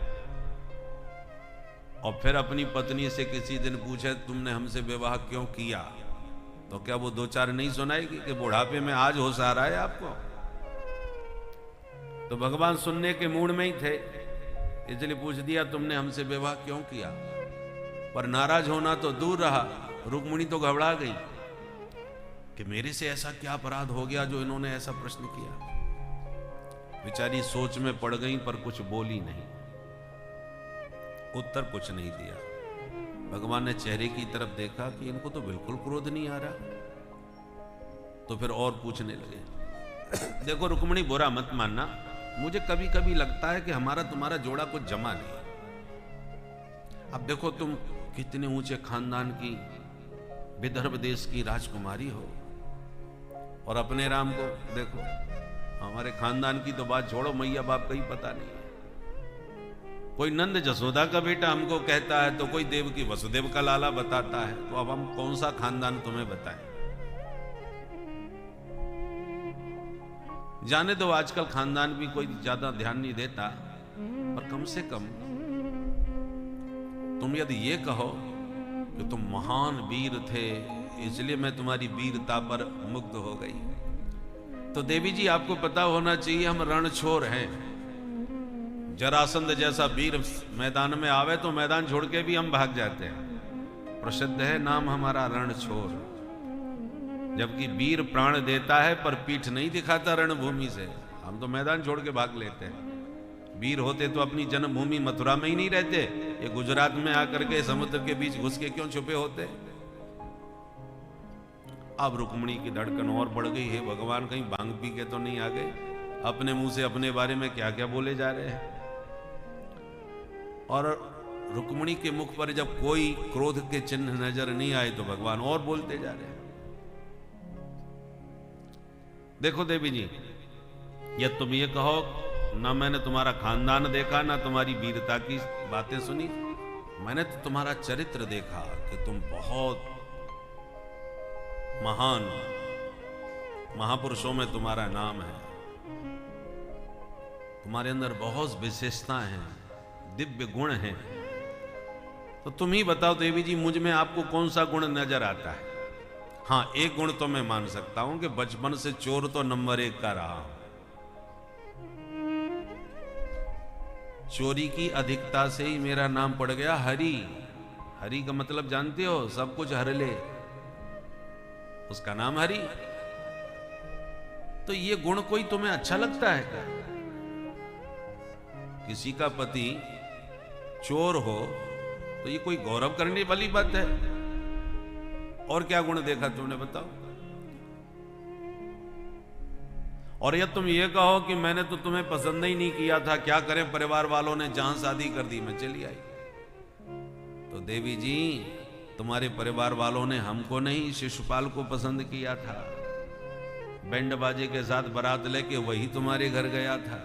और फिर अपनी पत्नी से किसी दिन पूछे तुमने हमसे विवाह क्यों किया, तो क्या वो 2-4 नहीं सुनाएगी कि बुढ़ापे में आज होश आ रहा है आपको? तो भगवान सुनने के मूड में ही थे, इसलिए पूछ दिया तुमने हमसे विवाह क्यों किया। पर नाराज होना तो दूर रहा, रुक्मिणी तो घबरा गई कि मेरे से ऐसा क्या अपराध हो गया जो इन्होंने ऐसा प्रश्न किया। बेचारी सोच में पड़ गई पर कुछ बोली नहीं, उत्तर कुछ नहीं दिया। भगवान ने चेहरे की तरफ देखा कि इनको तो बिल्कुल क्रोध नहीं आ रहा, तो फिर और पूछने लगे। देखो रुक्मिणी बुरा मत मानना, मुझे कभी कभी लगता है कि हमारा तुम्हारा जोड़ा कुछ जमा नहीं। अब देखो तुम कितने ऊंचे खानदान की विदर्भ देश की राजकुमारी हो, और अपने राम को देखो, हमारे खानदान की तो बात छोड़ो, मैया बाप का ही पता नहीं है। कोई नंद जसोदा का बेटा हमको कहता है तो कोई देव की वसुदेव का लाला बताता है, तो अब हम कौन सा खानदान तुम्हें बताएं? जाने दो, आजकल खानदान भी कोई ज्यादा ध्यान नहीं देता, पर कम से कम तुम यदि ये कहो कि तुम महान वीर थे इसलिए मैं तुम्हारी वीरता पर मुग्ध हो गई, तो देवी जी आपको पता होना चाहिए हम रणछोर हैं। जरासंध जैसा वीर मैदान में आवे तो मैदान छोड़ के भी हम भाग जाते हैं, प्रसिद्ध है नाम हमारा रणछोर। जबकि वीर प्राण देता है पर पीठ नहीं दिखाता रणभूमि से, हम तो मैदान छोड़ के भाग लेते हैं। वीर होते तो अपनी जन्मभूमि मथुरा में ही नहीं रहते, ये गुजरात में आकर के समुद्र के बीच घुस के क्यों छुपे होते? अब रुक्मिणी की धड़कन और बढ़ गई है, भगवान कहीं भांग पी के तो नहीं आ गए, अपने मुंह से अपने बारे में क्या क्या बोले जा रहे हैं। और रुक्मिणी के मुख पर जब कोई क्रोध के चिन्ह नजर नहीं आए तो भगवान और बोलते जा रहे हैं। देखो देवी जी, ये तुम ये कहो ना मैंने तुम्हारा खानदान देखा ना तुम्हारी वीरता की बातें सुनी, मैंने तो तुम्हारा चरित्र देखा कि तुम बहुत महान महापुरुषों में तुम्हारा नाम है, तुम्हारे अंदर बहुत विशेषताएं हैं, दिव्य गुण हैं। तो तुम ही बताओ देवी जी, मुझ में आपको कौन सा गुण नजर आता है? हाँ एक गुण तो मैं मान सकता हूं कि बचपन से चोर तो नंबर 1 का रहा हूं। चोरी की अधिकता से ही मेरा नाम पड़ गया हरि। हरि का मतलब जानते हो, सब कुछ हर ले, उसका नाम हरि। तो ये गुण कोई तुम्हें अच्छा लगता है क्या? किसी का पति चोर हो तो ये कोई गौरव करने वाली बात है? और क्या गुण देखा तुमने बताओ? और यह तुम ये कहो कि मैंने तो तुम्हें पसंद ही नहीं किया था, क्या करें परिवार वालों ने जहां शादी कर दी मैं चली आई। तो देवी जी तुम्हारे परिवार वालों ने हमको नहीं शिशुपाल को पसंद किया था, बैंड बाजे के साथ बारात लेके वही तुम्हारे घर गया था।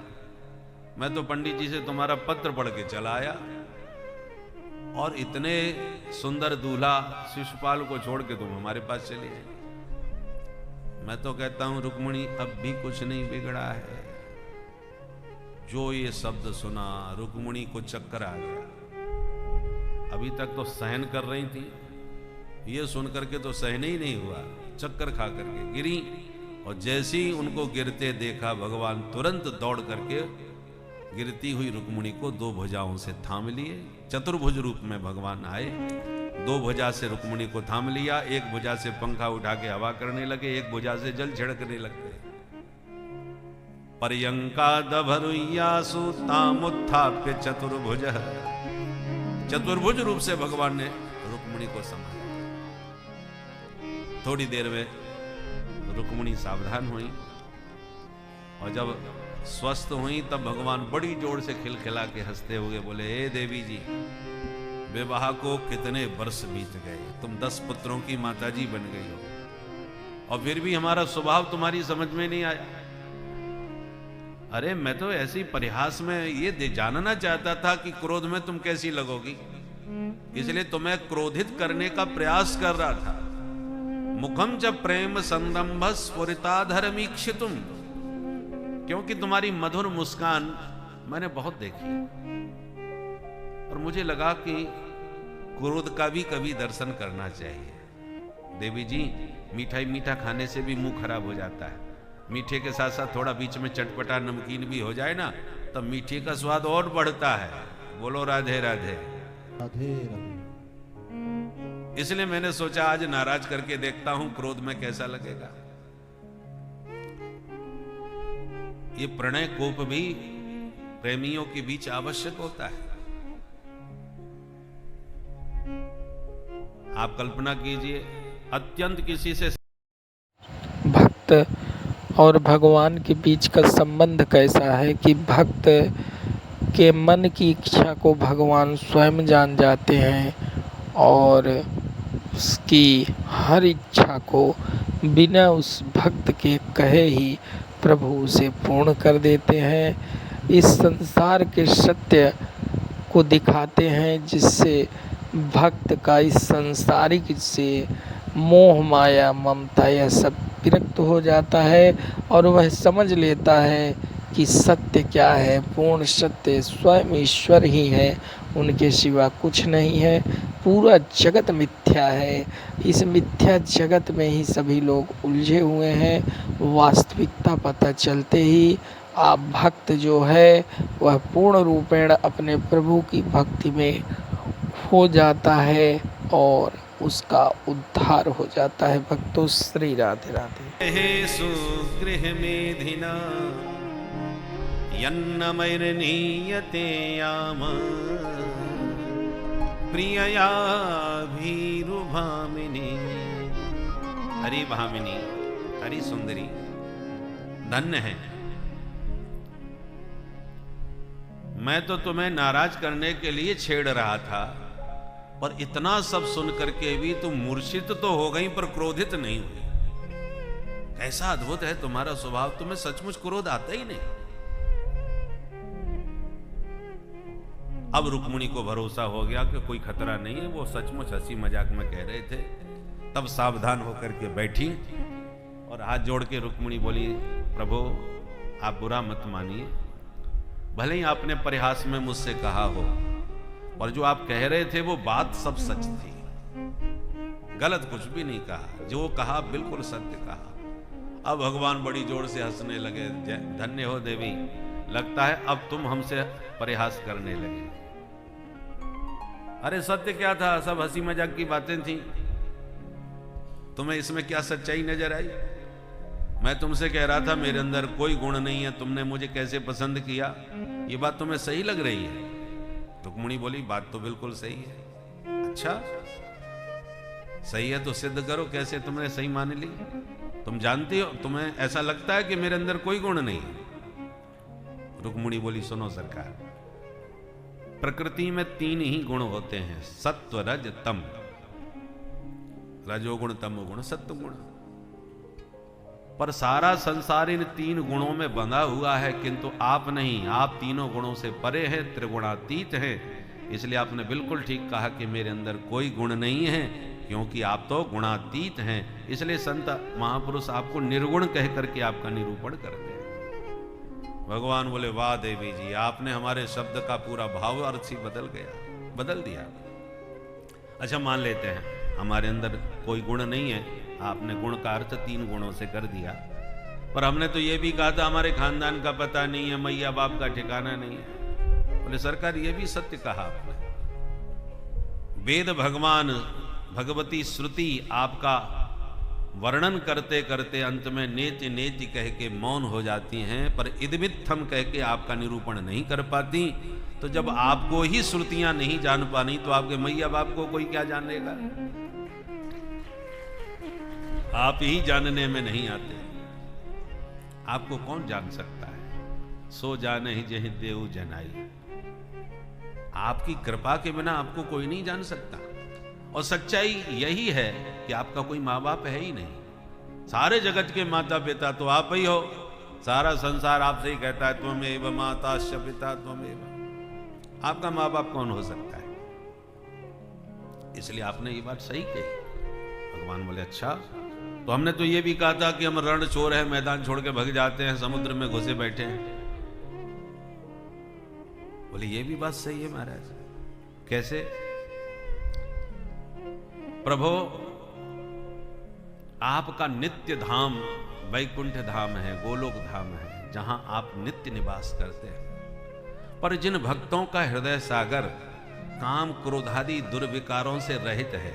मैं तो पंडित जी से तुम्हारा पत्र पढ़ के चला आया, और इतने सुंदर दूल्हा शिशुपाल को छोड़ के तुम हमारे पास चली आई। मैं तो कहता हूं रुक्मिणी अब भी कुछ नहीं बिगड़ा है। जो ये शब्द सुना रुक्मिणी को चक्कर आ गया। अभी तक तो सहन कर रही थी, ये सुन करके तो सहन ही नहीं हुआ, चक्कर खा करके गिरी। और जैसे ही उनको गिरते देखा भगवान तुरंत दौड़ करके गिरती हुई रुक्मिणी को दो भुजाओं से थाम लिए। चतुर्भुज रूप में भगवान आए, दो भुजा से रुक्मिणी को थाम लिया, एक भुजा से पंखा उठा के हवा करने लगे, एक भुजा से जल छिड़कने लगे। पर्यंका दभरुयासु तामुत्थाप्य चतुर्भुज, चतुर्भुज रूप से भगवान ने रुक्मिणी को संभाला। थोड़ी देर में रुक्मिणी सावधान हुई और जब स्वस्थ हुई तब भगवान बड़ी जोर से खिलखिला के हंसते हुए बोले, हे देवी जी, विवाह को कितने वर्ष बीत गए, तुम 10 पुत्रों की माताजी बन गई हो और फिर भी हमारा स्वभाव तुम्हारी समझ में नहीं आया। अरे मैं तो ऐसी परिहास में ये जानना चाहता था कि क्रोध में तुम कैसी लगोगी, इसलिए तुम्हें क्रोधित करने का प्रयास कर रहा था। मुखम च प्रेम संरंभ स्फुरिताधरमीक्षितुम, क्योंकि तुम्हारी मधुर मुस्कान मैंने बहुत देखी और मुझे लगा कि क्रोध का भी कभी दर्शन करना चाहिए। देवी जी, मीठा खाने से भी मुंह खराब हो जाता है, मीठे के साथ साथ थोड़ा बीच में चटपटा नमकीन भी हो जाए ना, तब मीठे का स्वाद और बढ़ता है। बोलो राधे राधे राधे राधे। इसलिए मैंने सोचा आज नाराज करके देखता हूं क्रोध में कैसा लगेगा। ये प्रणय कोप भी प्रेमियों के बीच आवश्यक होता है। आप कल्पना कीजिए, अत्यंत किसी से भक्त और भगवान के बीच का संबंध कैसा है कि भक्त के मन की इच्छा को भगवान स्वयं जान जाते हैं और उसकी हर इच्छा को बिना उस भक्त के कहे ही प्रभु उसे पूर्ण कर देते हैं। इस संसार के सत्य को दिखाते हैं जिससे भक्त का इस संसारिक से मोह माया ममता यह सब विरक्त हो जाता है और वह समझ लेता है कि सत्य क्या है। पूर्ण सत्य स्वयं ईश्वर ही है, उनके सिवा कुछ नहीं है। पूरा जगत मिथ्या है, इस मिथ्या जगत में ही सभी लोग उलझे हुए हैं। वास्तविकता पता चलते ही आप भक्त जो है वह पूर्ण रूपेण अपने प्रभु की भक्ति में हो जाता है और उसका उद्धार हो जाता है। भक्तों, श्री राधे राधे। हे सुगृह मेधिना यन्नमैर्नीयते याम प्रियया भीरुभामिनी। हरि भामिनी, हरि सुंदरी, धन्य है। मैं तो तुम्हें नाराज करने के लिए छेड़ रहा था, पर इतना सब सुन करके भी तुम मूर्छित तो हो गई पर क्रोधित नहीं हुई। ऐसा अद्भुत है तुम्हारा स्वभाव, तुम्हें सचमुच क्रोध आता ही नहीं। अब रुक्मिणी को भरोसा हो गया कि कोई खतरा नहीं है, वो सचमुच हंसी मजाक में कह रहे थे। तब सावधान होकर के बैठी और हाथ जोड़ के रुक्मिणी बोली, प्रभु आप बुरा मत मानिए, भले ही आपने परिहास में मुझसे कहा हो, और जो आप कह रहे थे वो बात सब सच थी, गलत कुछ भी नहीं कहा, जो कहा बिल्कुल सत्य कहा। अब भगवान बड़ी जोर से हंसने लगे, धन्य हो देवी, लगता है अब तुम हमसे परिहास करने लगे। अरे सत्य क्या था, सब हंसी मजाक की बातें थी, तुम्हें इसमें क्या सच्चाई नजर आई? मैं तुमसे कह रहा था मेरे अंदर कोई गुण नहीं है, तुमने मुझे कैसे पसंद किया, ये बात तुम्हें सही लग रही है? रुक्मिणी बोली, बात तो बिल्कुल सही है। अच्छा सही है तो सिद्ध करो, कैसे तुमने सही मान ली? तुम जानती हो, तुम्हें ऐसा लगता है कि मेरे अंदर कोई गुण नहीं है? रुक्मिणी बोली, सुनो सरकार, प्रकृति में 3 ही गुण होते हैं, सत्व रज तम। रजोगुण तमोगुण सत्वगुण। पर सारा संसार इन 3 गुणों में बंधा हुआ है, किंतु आप नहीं, आप तीनों गुणों से परे हैं, त्रिगुणातीत हैं। इसलिए आपने बिल्कुल ठीक कहा कि मेरे अंदर कोई गुण नहीं है, क्योंकि आप तो गुणातीत हैं, इसलिए संत महापुरुष आपको निर्गुण कह करके आपका निरूपण करते हैं। भगवान बोले, वाह देवी जी, आपने हमारे शब्द का पूरा भाव अर्थ ही बदल दिया। अच्छा, मान लेते हैं हमारे अंदर कोई गुण नहीं है, आपने गुण का अर्थ 3 गुणों से कर दिया, पर हमने तो ये भी कहा था हमारे खानदान का पता नहीं है, मैया बाप का ठिकाना नहीं है। बोले, सरकार ये भी सत्य कहा आपने। वेद भगवान भगवती श्रुति आपका वर्णन करते करते अंत में नेति नेति कह के मौन हो जाती हैं, पर इदमित्थम कह के आपका निरूपण नहीं कर पाती। तो जब आपको ही श्रुतियां नहीं जान पानी, तो आपके मैया बाप को कोई क्या जानेगा? आप ही जानने में नहीं आते, आपको कौन जान सकता है? सो जाने ही जहि देव जनाई। आपकी कृपा के बिना आपको कोई नहीं जान सकता। और सच्चाई यही है कि आपका कोई माँ बाप है ही नहीं। सारे जगत के माता पिता तो आप ही हो। सारा संसार आपसे ही कहता है, त्वमेव माताश्च पिता त्वमेव। आपका माँ बाप कौन हो सकता है? इसलिए आपने ये बात सही कही। भगवान बोले, अच्छा, तो हमने तो ये भी कहा था कि हम रण चोर हैं, मैदान छोड़ के भग जाते हैं, समुद्र में घुसे बैठे हैं। बोले, ये भी बात सही है महाराज। कैसे? प्रभु, आपका नित्य धाम वैकुंठ धाम है, गोलोक धाम है, जहां आप नित्य निवास करते हैं। पर जिन भक्तों का हृदय सागर काम क्रोधादि दुर्विकारों से रहित है,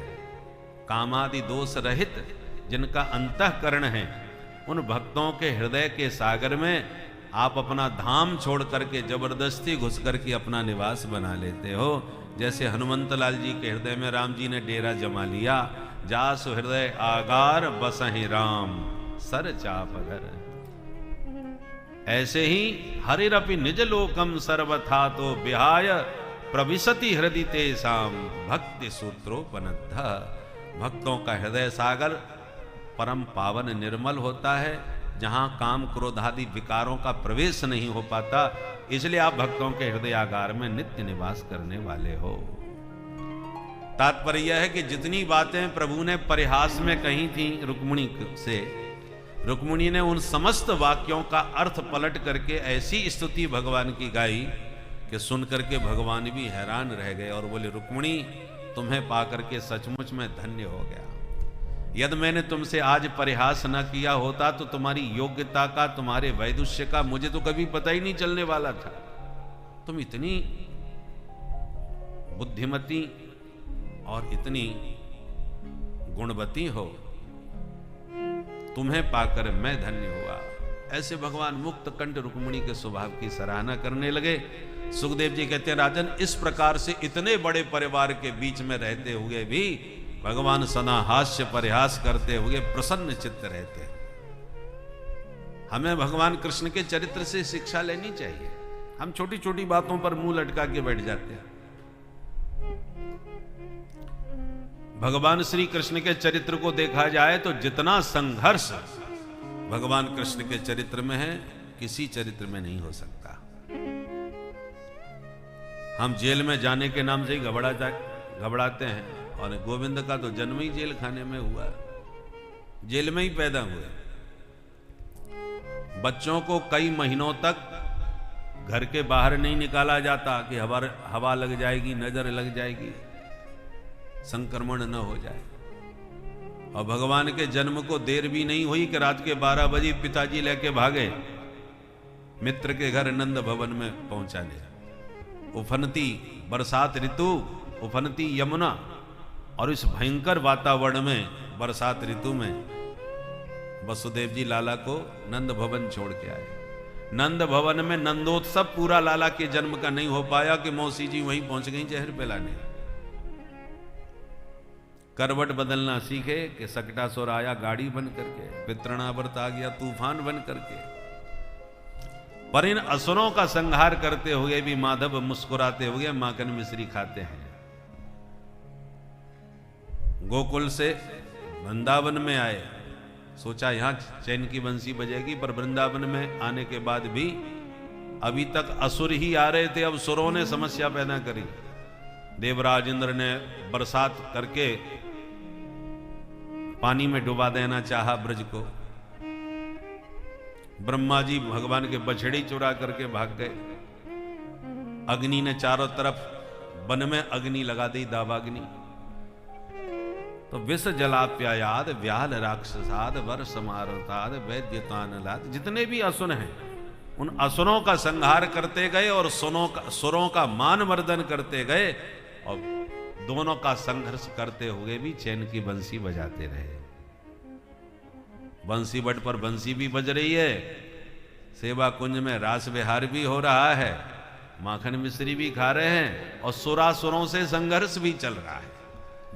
कामादि दोष रहित जिनका अंतःकरण है, उन भक्तों के हृदय के सागर में आप अपना धाम छोड़ करके जबरदस्ती घुस करके अपना निवास बना लेते हो। जैसे हनुमंत लाल जी के हृदय में राम जी ने डेरा जमा लिया। जासु हृदय आगार बसहि राम सर चापधर। ऐसे ही हरिरपि निज लोकम सर्वथा तो विहाय प्रविशति हृदय तेषाम भक्ति सूत्रोपनद्ध। भक्तों का हृदय सागर परम पावन निर्मल होता है, जहां काम क्रोधादि विकारों का प्रवेश नहीं हो पाता। इसलिए आप भक्तों के हृदयागार में नित्य निवास करने वाले हो। तात्पर्य यह है कि जितनी बातें प्रभु ने परिहास में कही थी रुक्मिणी से, रुक्मिणी ने उन समस्त वाक्यों का अर्थ पलट करके ऐसी स्तुति भगवान की गाई कि सुन करके भगवान भी हैरान रह गए और बोले, रुक्मिणी, तुम्हें पाकर के सचमुच में धन्य हो गया। यदि मैंने तुमसे आज परिहास न किया होता तो तुम्हारी योग्यता का, तुम्हारे वैदुष्य का मुझे तो कभी पता ही नहीं चलने वाला था। तुम इतनी बुद्धिमती और इतनी गुणवती हो, तुम्हें पाकर मैं धन्य हुआ। ऐसे भगवान मुक्त कंठ रुक्मिणी के स्वभाव की सराहना करने लगे। सुखदेव जी कहते हैं, राजन, इस प्रकार से इतने बड़े परिवार के बीच में रहते हुए भी भगवान सदा हास्य परिहास करते हुए प्रसन्न चित्त रहते हैं। हमें भगवान कृष्ण के चरित्र से शिक्षा लेनी चाहिए। हम छोटी छोटी बातों पर मुंह लटका के बैठ जाते हैं। भगवान श्री कृष्ण के चरित्र को देखा जाए तो जितना संघर्ष भगवान कृष्ण के चरित्र में है, किसी चरित्र में नहीं हो सकता। हम जेल में जाने के नाम से ही घबराते हैं, और गोविंद का तो जन्म ही जेल खाने में हुआ, जेल में ही पैदा हुए। बच्चों को कई महीनों तक घर के बाहर नहीं निकाला जाता कि हवा लग जाएगी, नजर लग जाएगी, संक्रमण न हो जाए। और भगवान के जन्म को देर भी नहीं हुई कि रात के 12 बजे पिताजी लेके भागे मित्र के घर नंद भवन में पहुंचाने। उफनती बरसात ऋतु, उफनती यमुना, और इस भयंकर वातावरण में बरसात ऋतु में वसुदेव जी लाला को नंद भवन छोड़ के आए। नंद भवन में नंदोत्सव पूरा लाला के जन्म का नहीं हो पाया कि मौसी जी वहीं पहुंच गई जहर पिलाने। करवट बदलना सीखे कि सकटासुर आया गाड़ी बन करके, पितृणावर्त आ गया तूफान बन करके। पर इन असुरों का संहार करते हुए भी माधव मुस्कुराते हुए माखन मिश्री खाते हैं। गोकुल से वृंदावन में आए, सोचा यहां चैन की बंसी बजेगी, पर वृंदावन में आने के बाद भी अभी तक असुर ही आ रहे थे। अब सुरों ने समस्या पैदा करी। देवराज इंद्र ने बरसात करके पानी में डुबा देना चाहा ब्रज को। ब्रह्मा जी भगवान के बछड़ी चुरा करके भाग गए। अग्नि ने चारों तरफ वन में अग्नि लगा दी, दावाग्नि। तो विष जलाप्यायाद व्याल राक्षसाद वर समारताद वैद्यतानलाद, जितने भी असुर हैं उन असुरों का संहार करते गए और सुरों का मान वर्धन करते गए, और दोनों का संघर्ष करते हुए भी चैन की बंसी बजाते रहे। बंसी बट पर बंसी भी बज रही है, सेवा कुंज में रास विहार भी हो रहा है, माखन मिश्री भी खा रहे हैं, और सुरासुरों से संघर्ष भी चल रहा है।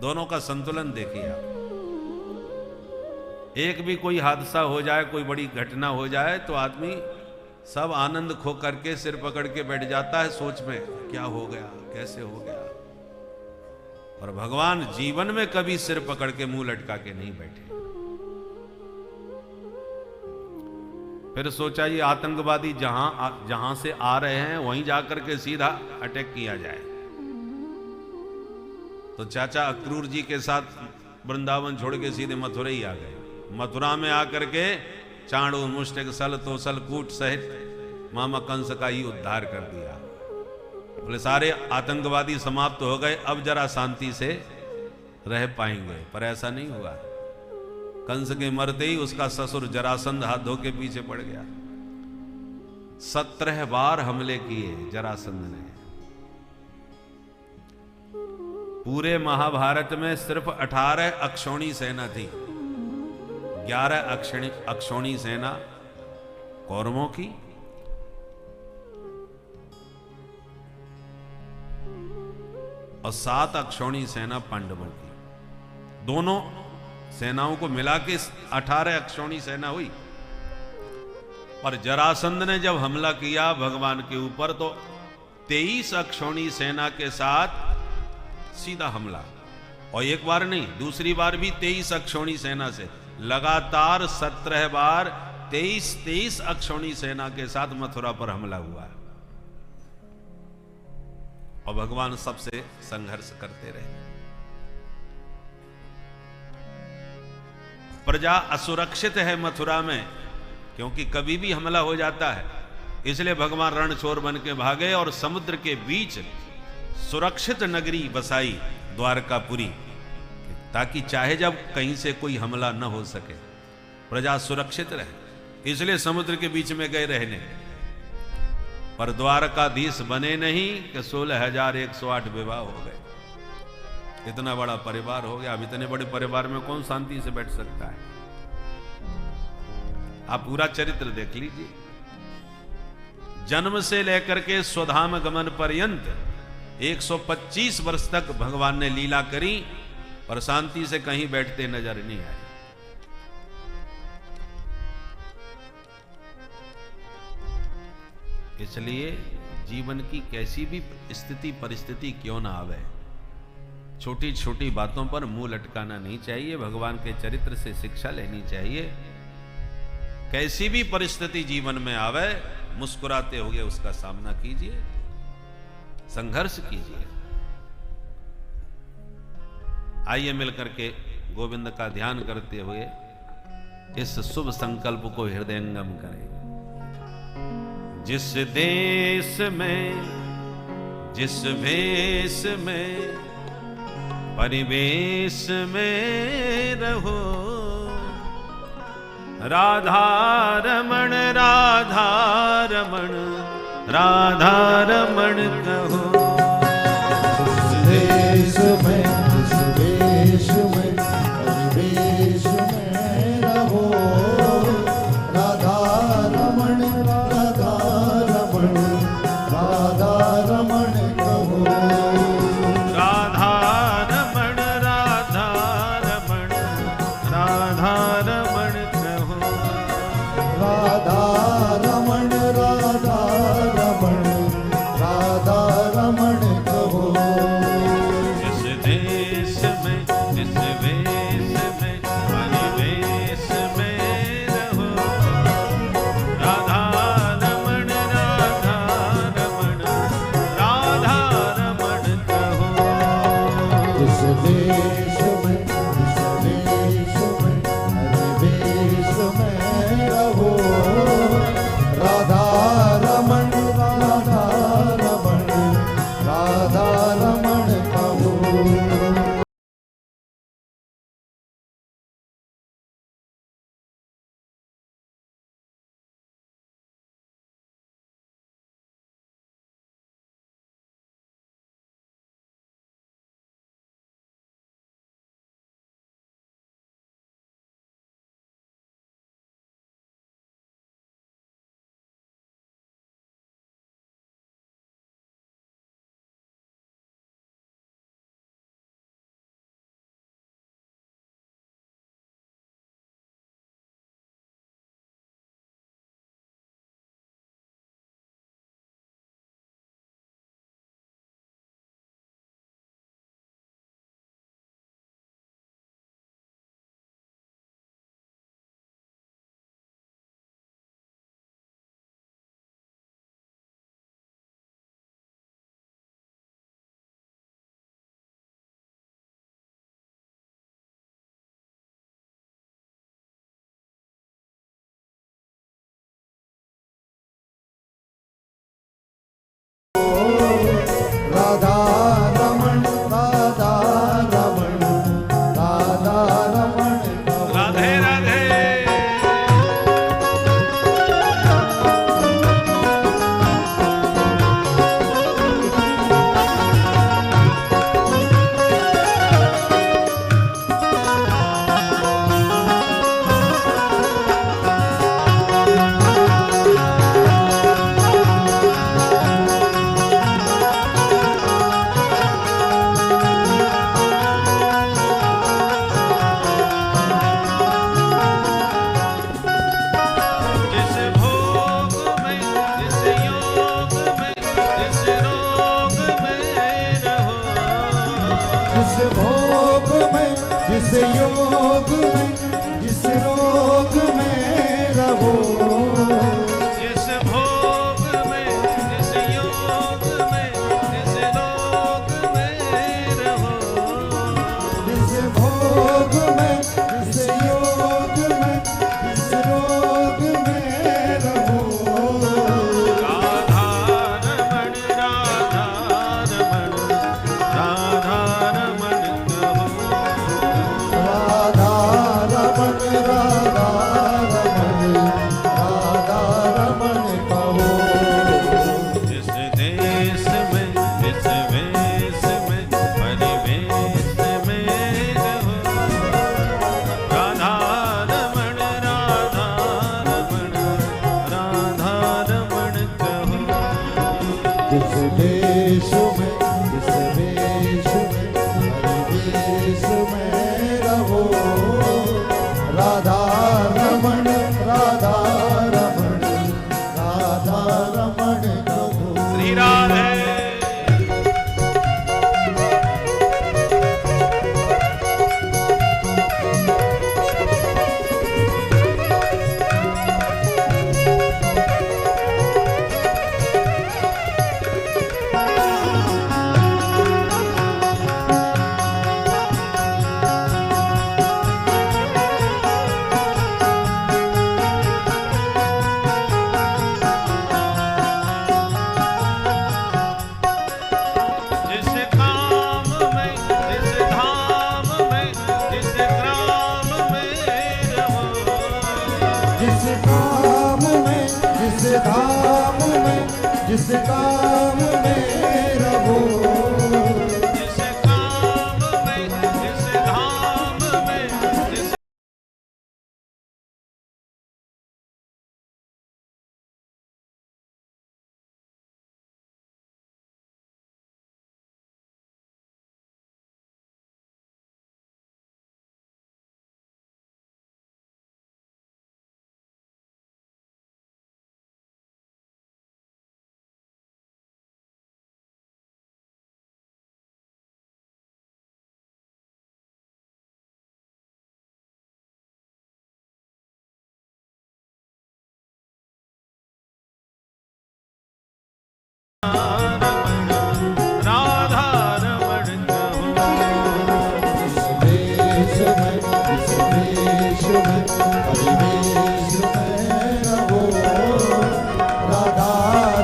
दोनों का संतुलन देखिए आप। एक भी कोई हादसा हो जाए, कोई बड़ी घटना हो जाए, तो आदमी सब आनंद खो करके सिर पकड़ के बैठ जाता है सोच में, क्या हो गया, कैसे हो गया। और भगवान जीवन में कभी सिर पकड़ के मुंह लटका के नहीं बैठे। फिर सोचा ये आतंकवादी जहां से आ रहे हैं वहीं जाकर के सीधा अटैक किया जाए। तो चाचा अक्रूर जी के साथ वृंदावन छोड़ के सीधे मथुरा ही आ गए। मथुरा में आकर के चाणूर मुष्टिक सल तोसल कूट सहित मामा कंस का ही उद्धार कर दिया। बोले सारे आतंकवादी समाप्त हो गए, अब जरा शांति से रह पाएंगे, पर ऐसा नहीं हुआ। कंस के मरते ही उसका ससुर जरासंध हाथ धो के पीछे पड़ गया। 17 बार हमले किए जरासंध ने। पूरे महाभारत में सिर्फ 18 अक्षौणी सेना थी। 11 अक्षौणी सेना कौरवों की, और 7 अक्षौणी सेना पांडवों की। दोनों सेनाओं को मिला के 18 अक्षौणी सेना हुई। और जरासंध ने जब हमला किया भगवान के ऊपर, तो 23 अक्षौणी सेना के साथ सीधा हमला। और एक बार नहीं, दूसरी बार भी 23 अक्षौणी सेना से, लगातार 17 बार 23 अक्षौणी सेना के साथ मथुरा पर हमला हुआ। और भगवान सबसे संघर्ष करते रहे। प्रजा असुरक्षित है मथुरा में, क्योंकि कभी भी हमला हो जाता है। इसलिए भगवान रणछोर बन के भागे और समुद्र के बीच सुरक्षित नगरी बसाई, द्वारकापुरी, ताकि चाहे जब कहीं से कोई हमला न हो सके, प्रजा सुरक्षित रहे। इसलिए समुद्र के बीच में गए रहने। पर द्वारकाधीश बने नहीं कि 16,108 विवाह हो गए। इतना बड़ा परिवार हो गया। अब इतने बड़े परिवार में कौन शांति से बैठ सकता है? आप पूरा चरित्र देख लीजिए। जन्म से लेकर के स्वधाम गमन पर्यंत 125 वर्ष तक भगवान ने लीला करी, पर शांति से कहीं बैठते नजर नहीं आए। इसलिए जीवन की कैसी भी स्थिति परिस्थिति क्यों ना आवे, छोटी छोटी बातों पर मुंह लटकाना नहीं चाहिए। भगवान के चरित्र से शिक्षा लेनी चाहिए। कैसी भी परिस्थिति जीवन में आवे, मुस्कुराते हुए उसका सामना कीजिए, संघर्ष कीजिए। आइए मिलकर के गोविंद का ध्यान करते हुए इस शुभ संकल्प को हृदयंगम करें। जिस देश में, जिस भेष में, परिवेश में रहो, राधा रमण राधा रमण राधा रमण कहो। जिस देश में, जिस देश में, परिवेश में रहो, राधा रमण राधा रमण राधा रमण कहो। राधा रमण राधा रमण राधा रमण कहो। राधा रमण राधा रमण राधा रमण कहो। जिस देश में, जिस वेश में, परिवेश में रहो, राधा रमण राधा रमण राधा रमण कहो। जिस देश में, जिस देश जिस भोग में जिस योग में जिस रोग में रहो, जिस भोग में जिस योग में जिस रोग में रहो, जिस भोग में जिस योग में जिस रोग में रहो। राधा रमण राधा रमण राधा रमण कहो, राधा रमण राधा रमण राधा रमण कहो। जिस देश में जिस वेश में परिवेश में रहो, राधा रमण राधा रमण राधा रमण कहो, जिस देश में जिस वेश में परिवेश में रहो, राधा रमण राधा रमण राधा रमण कहो। श्री राधे। जिस काम में जिस धाम में जिस ग्राम में रहो, जिस काम में जिस धाम में जिस काम में रहो, जिस काम में जिस धाम में जिस राधा रमण कहो, जिस देश में जिस वेश में परिवेश में रहो, राधा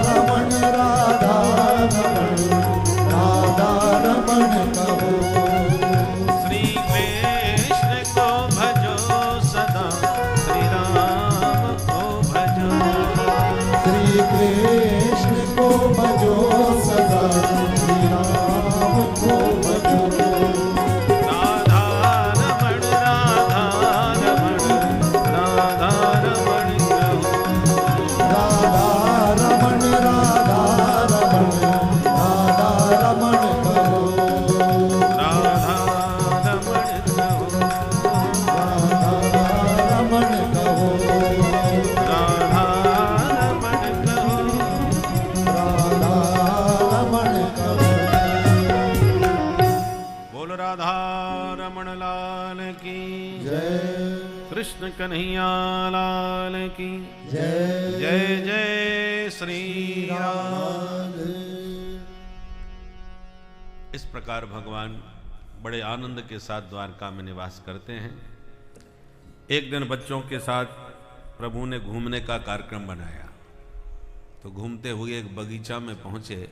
रमण राधा रमण राधा रमण कहो। श्री कृष्ण को भजो सदा श्री राम को भजो, श्री कृष्ण को भजो सदा श्री राम को भजो। राधा रमण राधा रमण राधा रमण कहो, राधा रमण राधा रमण राधा रमण कहो। राधा रमण कहो, राधा रमण कहो। राधा रमण कहो, राधा रमण कहो। बोल राधा रमण लाल की जय कृष्ण कन्हैया लाल की जय जय जय श्री राम। राधे। इस प्रकार भगवान बड़े आनंद के साथ द्वारका में निवास करते हैं। एक दिन बच्चों के साथ प्रभु ने घूमने का कार्यक्रम बनाया, तो घूमते हुए एक बगीचा में पहुंचे।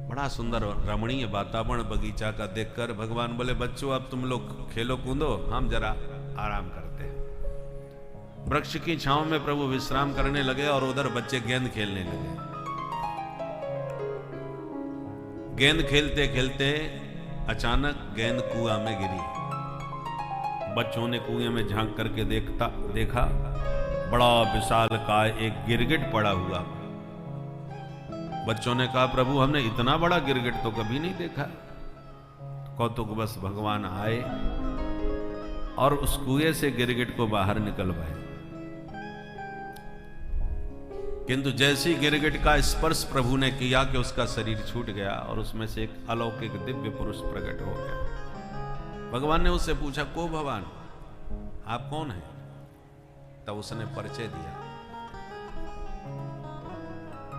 बड़ा सुंदर रमणीय वातावरण बगीचा का देखकर भगवान बोले, बच्चों अब तुम लोग खेलो कूदो, हम जरा आराम करते हैं। वृक्ष की छांव में प्रभु विश्राम करने लगे और उधर बच्चे गेंद खेलने लगे। गेंद खेलते खेलते अचानक गेंद कुआं में गिरी। बच्चों ने कुएं में झांक करके देखा बड़ा विशालकाय एक गिरगिट पड़ा हुआ। बच्चों ने कहा, प्रभु हमने इतना बड़ा गिरगिट तो कभी नहीं देखा। कौतुक बस भगवान आए और उस कुएं से गिरगिट को बाहर निकलवाए। किंतु जैसी गिरगिट का स्पर्श प्रभु ने किया कि उसका शरीर छूट गया और उसमें से एक अलौकिक दिव्य पुरुष प्रकट हो गया। भगवान ने उससे पूछा, को भगवान, आप कौन हैं? तब उसने परिचय दिया,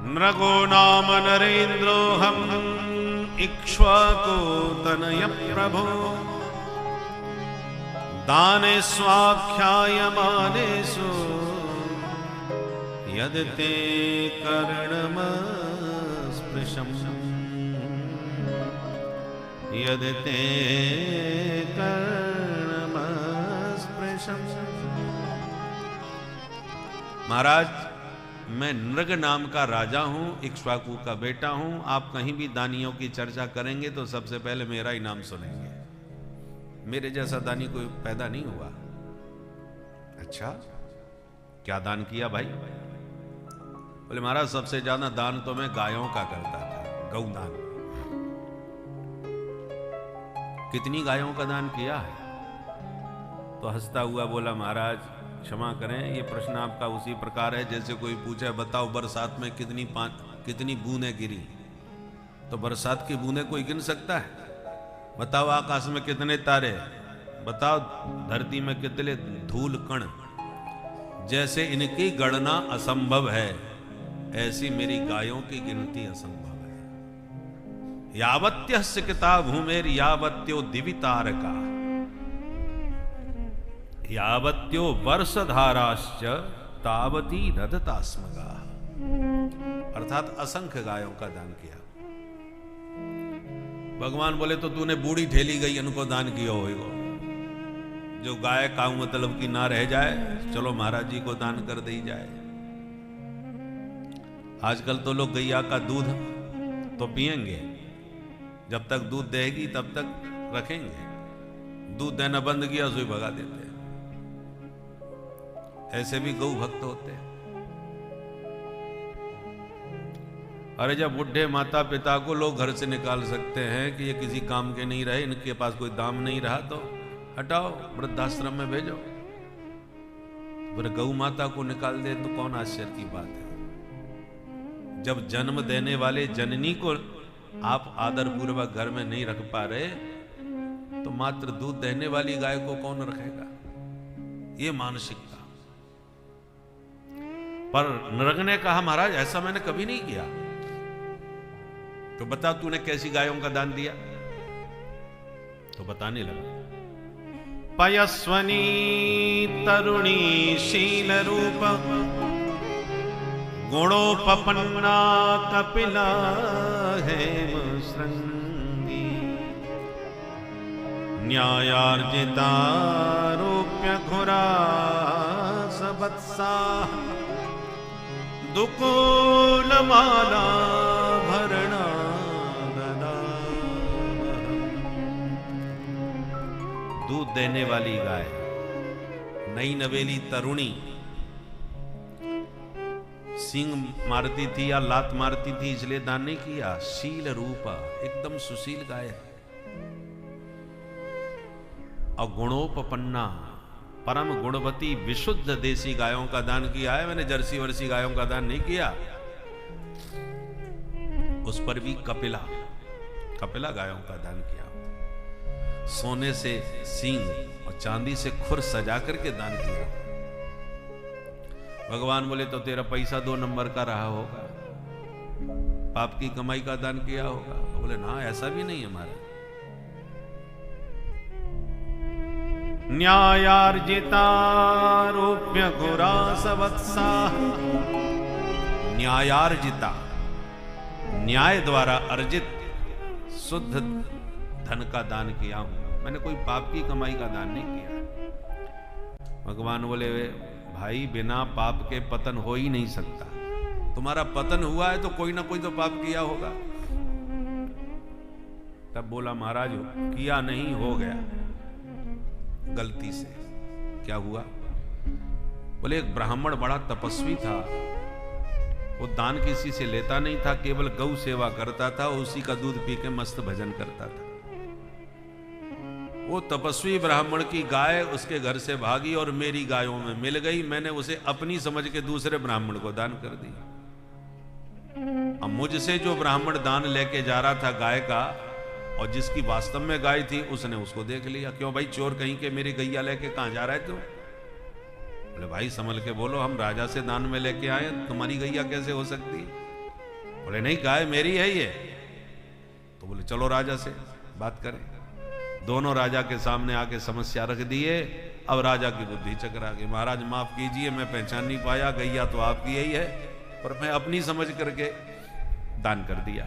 नृगो नाम नरेंद्रो हम इक्ष्वाकु तनय प्रभो दाने स्वाख्यायमानेषु यदते कर्णमस्पृशम् यदते कर्णमस्पृशम्। महाराज, मैं नृग नाम का राजा हूं, इक्ष्वाकु का बेटा हूं। आप कहीं भी दानियों की चर्चा करेंगे तो सबसे पहले मेरा ही नाम सुनेंगे। मेरे जैसा दानी कोई पैदा नहीं हुआ। अच्छा, क्या दान किया भाई? बोले महाराज, सबसे ज्यादा दान तो मैं गायों का करता था, गौदान। कितनी गायों का दान किया है? तो हंसता हुआ बोला, महाराज क्षमा करें, ये प्रश्न आपका उसी प्रकार है जैसे कोई पूछे, बताओ बरसात में कितनी बूंदें गिरी। तो बरसात की बूंदें कोई गिन सकता है? बताओ आकाश में कितने तारे, बताओ धरती में कितने धूल कण। जैसे इनकी गणना असंभव है, ऐसी मेरी गायों की गिनती असंभव है। यावत्यस्य किताब भूमेर यावत्यो दिवितारका यावत्यो वर्षधाराश्च तावती रदतास्मगा। अर्थात असंख्य गायों का दान किया। भगवान बोले, तो तूने बूढ़ी ठेली गई इनको दान किया होगा, जो गाय का मतलब की ना रह जाए, चलो महाराज जी को दान कर दी जाए। आजकल तो लोग गैया का दूध तो पिएंगे, जब तक दूध देगी तब तक रखेंगे, दूध देना बंद किया सुई भगा देते हैं। ऐसे भी गौ भक्त होते हैं। अरे जब बुढ़े माता पिता को लोग घर से निकाल सकते हैं कि ये किसी काम के नहीं रहे, इनके पास कोई दाम नहीं रहा, तो हटाओ, वृद्धाश्रम में भेजो। फिर गौ माता को निकाल दे तो कौन आश्चर्य की बात है। जब जन्म देने वाले जननी को आप आदर पूर्वक घर में नहीं रख पा रहे, तो मात्र दूध देने वाली गाय को कौन रखेगा? ये मानसिकता। पर नृग ने कहा, महाराज ऐसा मैंने कभी नहीं किया। तो बता तूने कैसी गायों का दान दिया? तो बताने लगा, पयस्वनी तरुणी शील रूप गुणोपपन्ना कपिला हेम श्रृंगी न्यायार्जिता रूप्य घुरा सबत्सा दुकूल माला भरणा ददा। दूध देने वाली गाय, नई नवेली तरुणी, सींग मारती थी या लात मारती थी इसलिए दान नहीं किया। शील रूपा, एकदम सुशील गाय है। और गुणोपपन्ना, परम गुणवती विशुद्ध देसी गायों का दान किया है। मैंने जर्सी वर्सी गायों का दान नहीं किया। उस पर भी कपिला गायों का दान किया। सोने से सींग और चांदी से खुर सजा करके दान किया। भगवान बोले, तो तेरा पैसा 2 नंबर का रहा होगा, पाप की कमाई का दान किया होगा। बोले ना, ऐसा भी नहीं हमारा। न्यायार्जिता रूप्य घुरा सवत्सा, न्यायार्जिता, न्याय द्वारा अर्जित शुद्ध धन का दान किया हूं। मैंने कोई पाप की कमाई का दान नहीं किया। भगवान बोले, भाई बिना पाप के पतन हो ही नहीं सकता। तुम्हारा पतन हुआ है तो कोई ना कोई तो पाप किया होगा। तब बोला, महाराज किया नहीं, हो गया गलती से। क्या हुआ? बोले, एक ब्राह्मण बड़ा तपस्वी था, वो दान किसी से लेता नहीं था, केवल गौ सेवा करता था, उसी का दूध पी के मस्त भजन करता था। वो तपस्वी ब्राह्मण की गाय उसके घर से भागी और मेरी गायों में मिल गई। मैंने उसे अपनी समझ के दूसरे ब्राह्मण को दान कर दी। मुझसे जो ब्राह्मण दान लेके जा रहा था गाय का, और जिसकी वास्तव में गाय थी, उसने उसको देख लिया। क्यों भाई, चोर कहीं के मेरी गैया लेके कहां जा रहा है तू? बोले भाई संभल के बोलो, हम राजा से दान में लेके आए, तुम्हारी गैया कैसे हो सकती है? बोले नहीं, गाय मेरी है ये। तो बोले चलो राजा से बात करें। दोनों राजा के सामने आके समस्या रख दिए। अब राजा की बुद्धि चकरा गई। महाराज माफ कीजिए, मैं पहचान नहीं पाया, गैया तो आपकी यही है, पर मैं अपनी समझ करके दान कर दिया।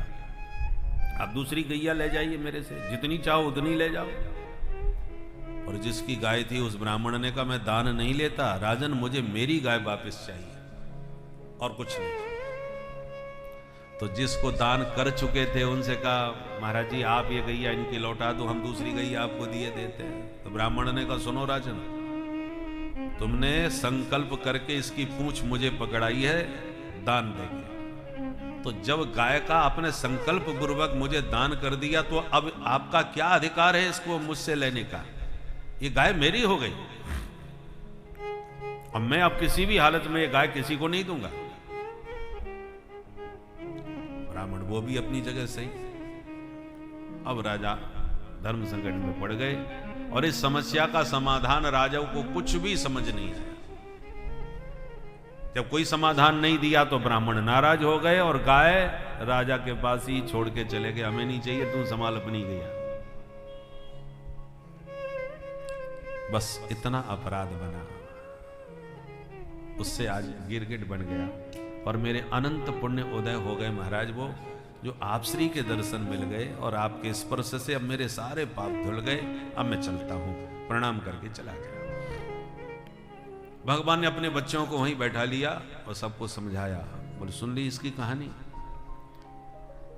आप दूसरी गैया ले जाइए मेरे से, जितनी चाहो उतनी ले जाओ। और जिसकी गाय थी उस ब्राह्मण ने कहा मैं दान नहीं लेता राजन, मुझे मेरी गाय वापस चाहिए और कुछ नहीं। तो जिसको दान कर चुके थे उनसे कहा महाराज जी आप ये गैया इनकी लौटा दो, हम दूसरी गैया आपको दिए देते हैं। तो ब्राह्मण ने कहा सुनो राजन, तुमने संकल्प करके इसकी पूंछ मुझे पकड़ाई है दान देके, तो जब गाय का अपने संकल्प पूर्वक मुझे दान कर दिया, तो अब आपका क्या अधिकार है इसको मुझसे लेने का? ये गाय मेरी हो गई। अब मैं अब किसी भी हालत में ये गाय किसी को नहीं दूंगा। ब्राह्मण वो भी अपनी जगह सही। अब राजा धर्म संकट में पड़ गए और इस समस्या का समाधान राजा को कुछ भी समझ नहीं आया। जब कोई समाधान नहीं दिया तो ब्राह्मण नाराज हो गए और गाय राजा के पास ही छोड़ के चले गए। हमें नहीं चाहिए, तू संभाल अपनी गैया। बस इतना अपराध बना, उससे आज गिरगिट बन गया। और मेरे अनंत पुण्य उदय हो गए महाराज, वो जो आप श्री के दर्शन मिल गए और आपके स्पर्श से अब मेरे सारे पाप धुल गए। अब मैं चलता हूं। प्रणाम करके चला गया। भगवान ने अपने बच्चों को वहीं बैठा लिया और सबको समझाया। बोले सुन ली इसकी कहानी।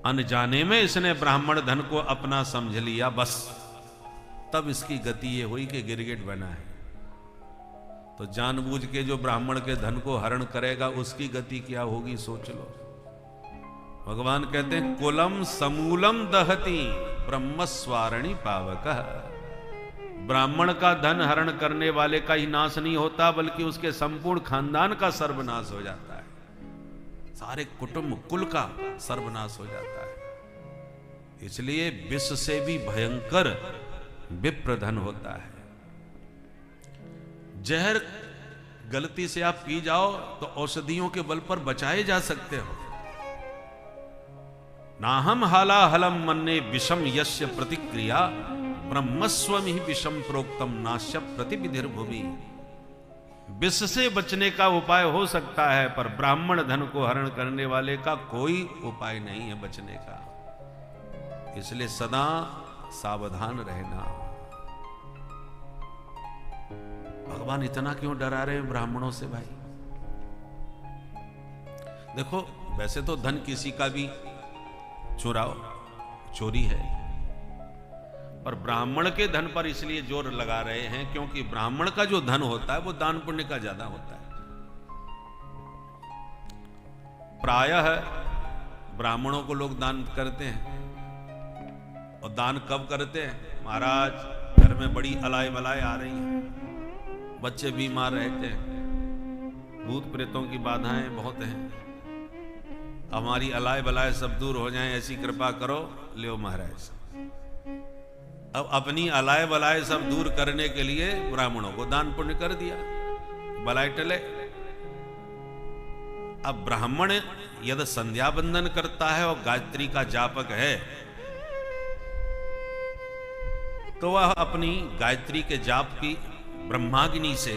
अनजाने में इसने ब्राह्मण धन को अपना समझ लिया, बस तब इसकी गति ये हुई कि गिरगिट बना है। तो जानबूझ के जो ब्राह्मण के धन को हरण करेगा उसकी गति क्या होगी सोच लो। भगवान कहते हैं कुलम समूलम दहति ब्रह्मस्वारणी पावकः। ब्राह्मण का धन हरण करने वाले का ही नाश नहीं होता, बल्कि उसके संपूर्ण खानदान का सर्वनाश हो जाता है। सारे कुटुंब कुल का सर्वनाश हो जाता है। इसलिए विष से भी भयंकर विप्रधन होता है। जहर गलती से आप पी जाओ तो औषधियों के बल पर बचाए जा सकते हो। नाहम हाला हलम मन्ने विषम यस्य प्रतिक्रिया ब्रह्मस्वम ही विषम प्रोक्तम नाश्य प्रतिविधिर भूमि। विष से बचने का उपाय हो सकता है, पर ब्राह्मण धन को हरण करने वाले का कोई उपाय नहीं है बचने का। इसलिए सदा सावधान रहना। भगवान इतना क्यों डरा रहे हैं ब्राह्मणों से भाई? देखो वैसे तो धन किसी का भी चुराओ चोरी है, पर ब्राह्मण के धन पर इसलिए जोर लगा रहे हैं क्योंकि ब्राह्मण का जो धन होता है वो दान पुण्य का ज्यादा होता है। प्रायः ब्राह्मणों को लोग दान करते हैं, और दान कब करते हैं? महाराज घर में बड़ी अलाय बलाय आ रही है, बच्चे बीमार रहते हैं, भूत प्रेतों की बाधाएं बहुत हैं, हमारी अलाय बलाय सब दूर हो जाएं, ऐसी कृपा करो। ले महाराज, अब अपनी अलाय बलाय सब दूर करने के लिए ब्राह्मणों को दान पुण्य कर दिया, बलाय टले। अब ब्राह्मण यदि संध्या बंदन करता है और गायत्री का जापक है, तो वह अपनी गायत्री के जाप की ब्रह्माग्नि से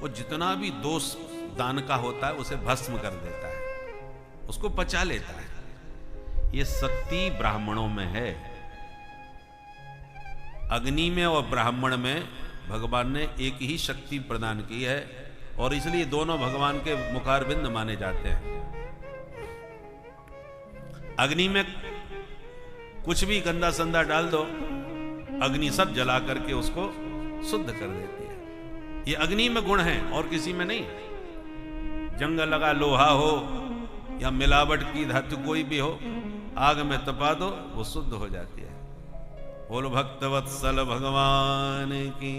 वो जितना भी दोष दान का होता है उसे भस्म कर देता है, उसको पचा लेता है। ये शक्ति ब्राह्मणों में है। अग्नि में और ब्राह्मण में भगवान ने एक ही शक्ति प्रदान की है, और इसलिए दोनों भगवान के मुखारबिंद माने जाते हैं। अग्नि में कुछ भी गंदा संदा डाल दो, अग्नि सब जला करके उसको शुद्ध कर देती है। ये अग्नि में गुण है और किसी में नहीं। जंग लगा लोहा हो या मिलावट की धातु कोई भी हो, आग में तपा दो वो शुद्ध हो जाती है। बोलो भक्तवत्सल भगवान की।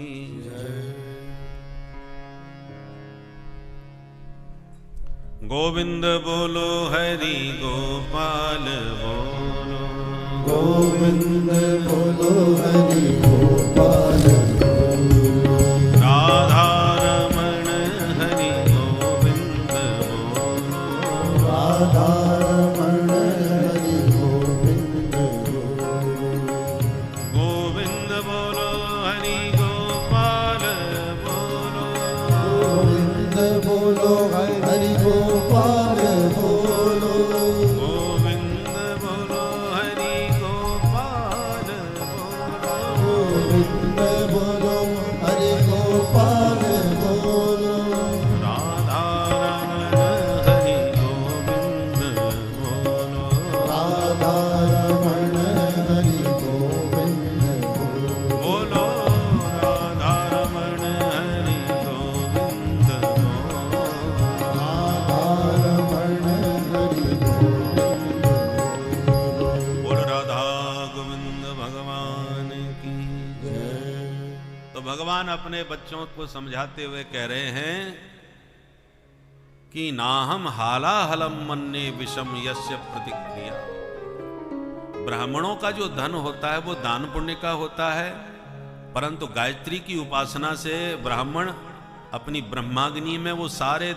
गोविंद बोलो हरि गोपाल बोलो, गोविंद बोलो हरि गोपाल बोलो, राधा रमण हरि गोविंद बोलो, राधा रमण हरि गोविंद बोलो, गोविंद बोलो हरि गोपाल बोलो, गोविंद बोलो हरि गोपाल बोलो, गोविंद बोलो हरि गोपाल बोलो, गोविंद बोलो हरि गोपाल बोलो, राधा रमण हरि गोविंद बोलो, राधा रमण हरि गोविंद बोलो, बोलो राधा रमण हरि गोविंद बोलो, राधा रमण हरि गोविंद बोलो। बोल राधा गोविंद भगवान की। जय। तो भगवान अपने बच्चों को समझाते हुए कह रहे हैं कि नाहम हालाहलम मन्ने विषम यस्य प्रतिक्रिया। ब्राह्मणों का जो धन होता है वो दान पुण्य का होता है, परंतु गायत्री की उपासना से ब्राह्मण अपनी ब्रह्माग्नि में वो सारे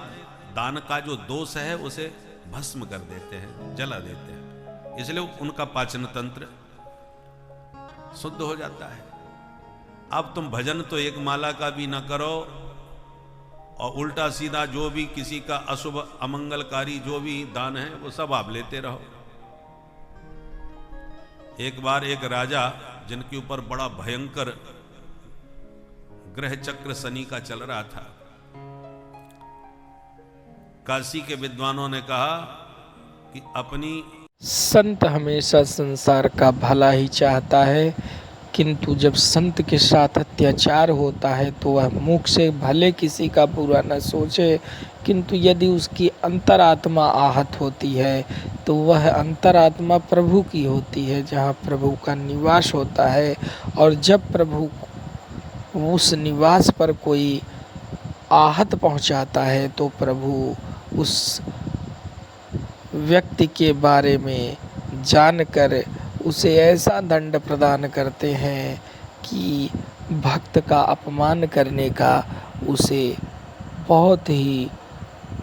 दान का जो दोष है उसे भस्म कर देते हैं, जला देते हैं, इसलिए उनका पाचन तंत्र शुद्ध हो जाता है। अब तुम भजन तो एक माला का भी न करो और उल्टा सीधा जो भी किसी का अशुभ अमंगलकारी जो भी दान है वो सब आप लेते रहो। एक बार एक राजा जिनके ऊपर बड़ा भयंकर ग्रह चक्र शनि का चल रहा था, काशी के विद्वानों ने कहा कि अपनी संत हमेशा संसार का भला ही चाहता है, किंतु जब संत के साथ अत्याचार होता है तो वह मुख से भले किसी का बुरा न सोचे, किंतु यदि उसकी अंतरात्मा आहत होती है तो वह अंतरात्मा प्रभु की होती है, जहाँ प्रभु का निवास होता है। और जब प्रभु उस निवास पर कोई आहत पहुँचाता है तो प्रभु उस व्यक्ति के बारे में जानकर उसे ऐसा दंड प्रदान करते हैं कि भक्त का अपमान करने का उसे बहुत ही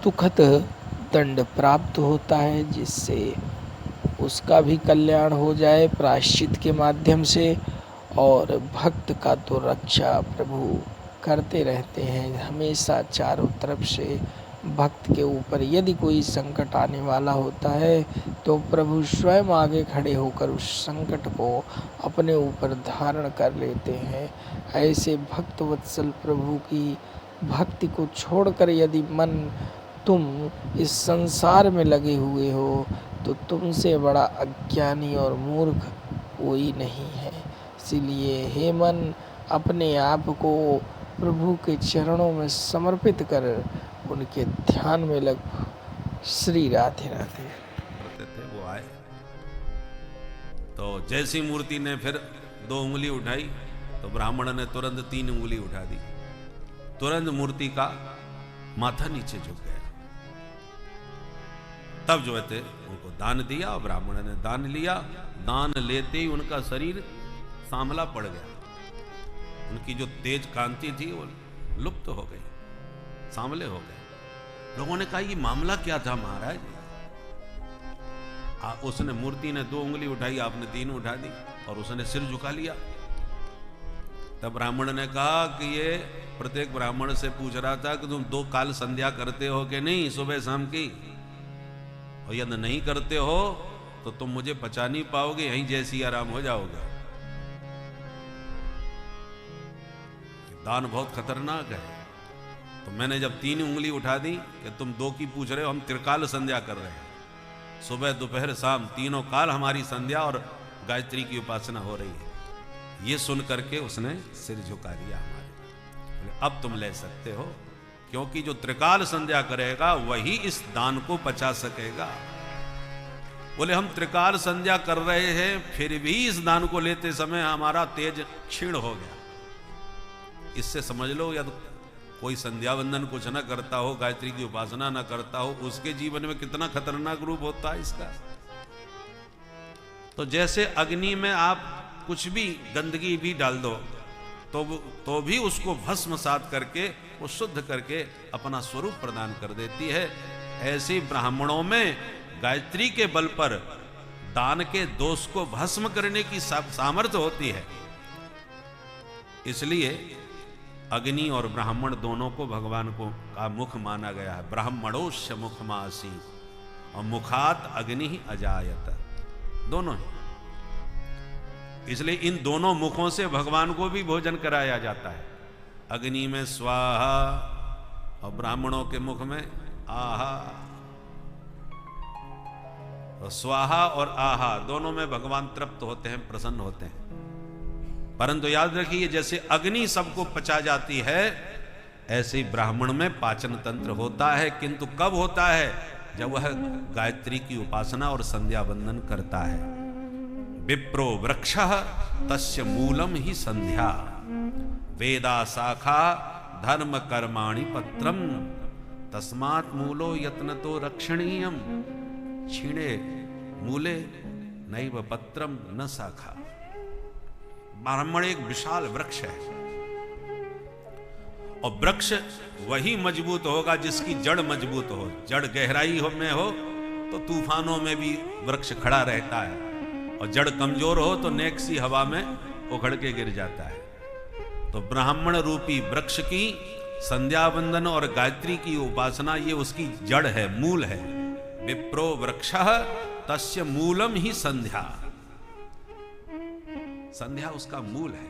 दुखद दंड प्राप्त होता है, जिससे उसका भी कल्याण हो जाए प्रायश्चित के माध्यम से। और भक्त का तो रक्षा प्रभु करते रहते हैं हमेशा चारों तरफ से। भक्त के ऊपर यदि कोई संकट आने वाला होता है तो प्रभु स्वयं आगे खड़े होकर उस संकट को अपने ऊपर धारण कर लेते हैं। ऐसे भक्त वत्सल प्रभु की भक्ति को छोड़कर यदि मन तुम इस संसार में लगे हुए हो तो तुमसे बड़ा अज्ञानी और मूर्ख कोई नहीं है। इसीलिए हे मन, अपने आप को प्रभु के चरणों में समर्पित कर उनके ध्यान में लग। श्री राधे राधे। करते थे वो आए तो जैसी मूर्ति ने फिर 2 उंगली उठाई तो ब्राह्मण ने तुरंत 3 उंगली उठा दी। तुरंत मूर्ति का माथा नीचे झुक गया। तब जो थे उनको दान दिया और ब्राह्मण ने दान लिया। दान लेते ही उनका शरीर सांवला पड़ गया। उनकी जो तेज कांति थी वो लुप्त हो गई, सांवले हो गए। लोगों ने कहा ये मामला क्या था महाराज? उसने मूर्ति ने 2 उंगली उठाई, आपने 3 उठा दी और उसने सिर झुका लिया। तब ब्राह्मण ने कहा कि ये प्रत्येक ब्राह्मण से पूछ रहा था कि तुम 2 काल संध्या करते हो कि नहीं, सुबह शाम की, और यदि नहीं करते हो तो तुम मुझे बचा नहीं पाओगे, यहीं जैसी आराम हो जाओगे। दान बहुत खतरनाक है। तो मैंने जब 3 उंगली उठा दी कि तुम 2 की पूछ रहे हो, हम त्रिकाल संध्या कर रहे हैं, सुबह दोपहर शाम तीनों काल हमारी संध्या और गायत्री की उपासना हो रही है। ये सुन करके उसने सिर झुका दिया हमारे। अब तुम ले सकते हो, क्योंकि जो त्रिकाल संध्या करेगा वही इस दान को बचा सकेगा। बोले हम त्रिकाल संध्या कर रहे हैं फिर भी इस दान को लेते समय हमारा तेज क्षीण हो गया। इससे समझ लो या तो कोई संध्या वंदन कुछ ना करता हो, गायत्री की उपासना ना करता हो, उसके जीवन में कितना खतरनाक रूप होता है इसका। तो जैसे अग्नि में आप कुछ भी गंदगी भी डाल दो तो भी उसको भस्मसात करके, वो शुद्ध करके अपना स्वरूप प्रदान कर देती है। ऐसे ब्राह्मणों में गायत्री के बल पर दान के दोष को भस्म करने की सामर्थ्य होती है। इसलिए अग्नि और ब्राह्मण दोनों को भगवान को का मुख माना गया है। ब्राह्मणोश्य मुखमासी और मुखात अग्नि ही अजायत, दोनों ही। इसलिए इन दोनों मुखों से भगवान को भी भोजन कराया जाता है। अग्नि में स्वाहा और ब्राह्मणों के मुख में आहा। तो स्वाहा और आहा दोनों में भगवान तृप्त होते हैं, प्रसन्न होते हैं। परंतु याद रखिए, जैसे अग्नि सबको पचा जाती है, ऐसे ब्राह्मण में पाचन तंत्र होता है, किंतु कब होता है? जब वह गायत्री की उपासना और संध्या वंदन करता है। विप्रो वृक्षः तस्य मूलम ही संध्या, वेदा शाखा धर्म कर्माणि पत्रम, तस्मात् मूलो यत्नतो रक्षणीयम, क्षीणे मूले नैव पत्रम न शाखा। ब्राह्मण एक विशाल वृक्ष है, और वृक्ष वही मजबूत होगा जिसकी जड़ मजबूत हो। जड़ गहराई में हो तो तूफानों में भी वृक्ष खड़ा रहता है, और जड़ कमजोर हो तो नेक सी हवा में उखड़ के गिर जाता है। तो ब्राह्मण रूपी वृक्ष की संध्या वंदन और गायत्री की उपासना, ये उसकी जड़ है, मूल है। विप्रो वृक्षः तस्य मूलम ही संध्या, संध्या उसका मूल है।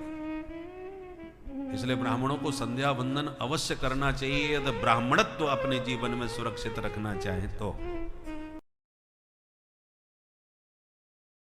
इसलिए ब्राह्मणों को संध्या वंदन अवश्य करना चाहिए यदि ब्राह्मणत्व अपने जीवन में सुरक्षित रखना चाहे तो।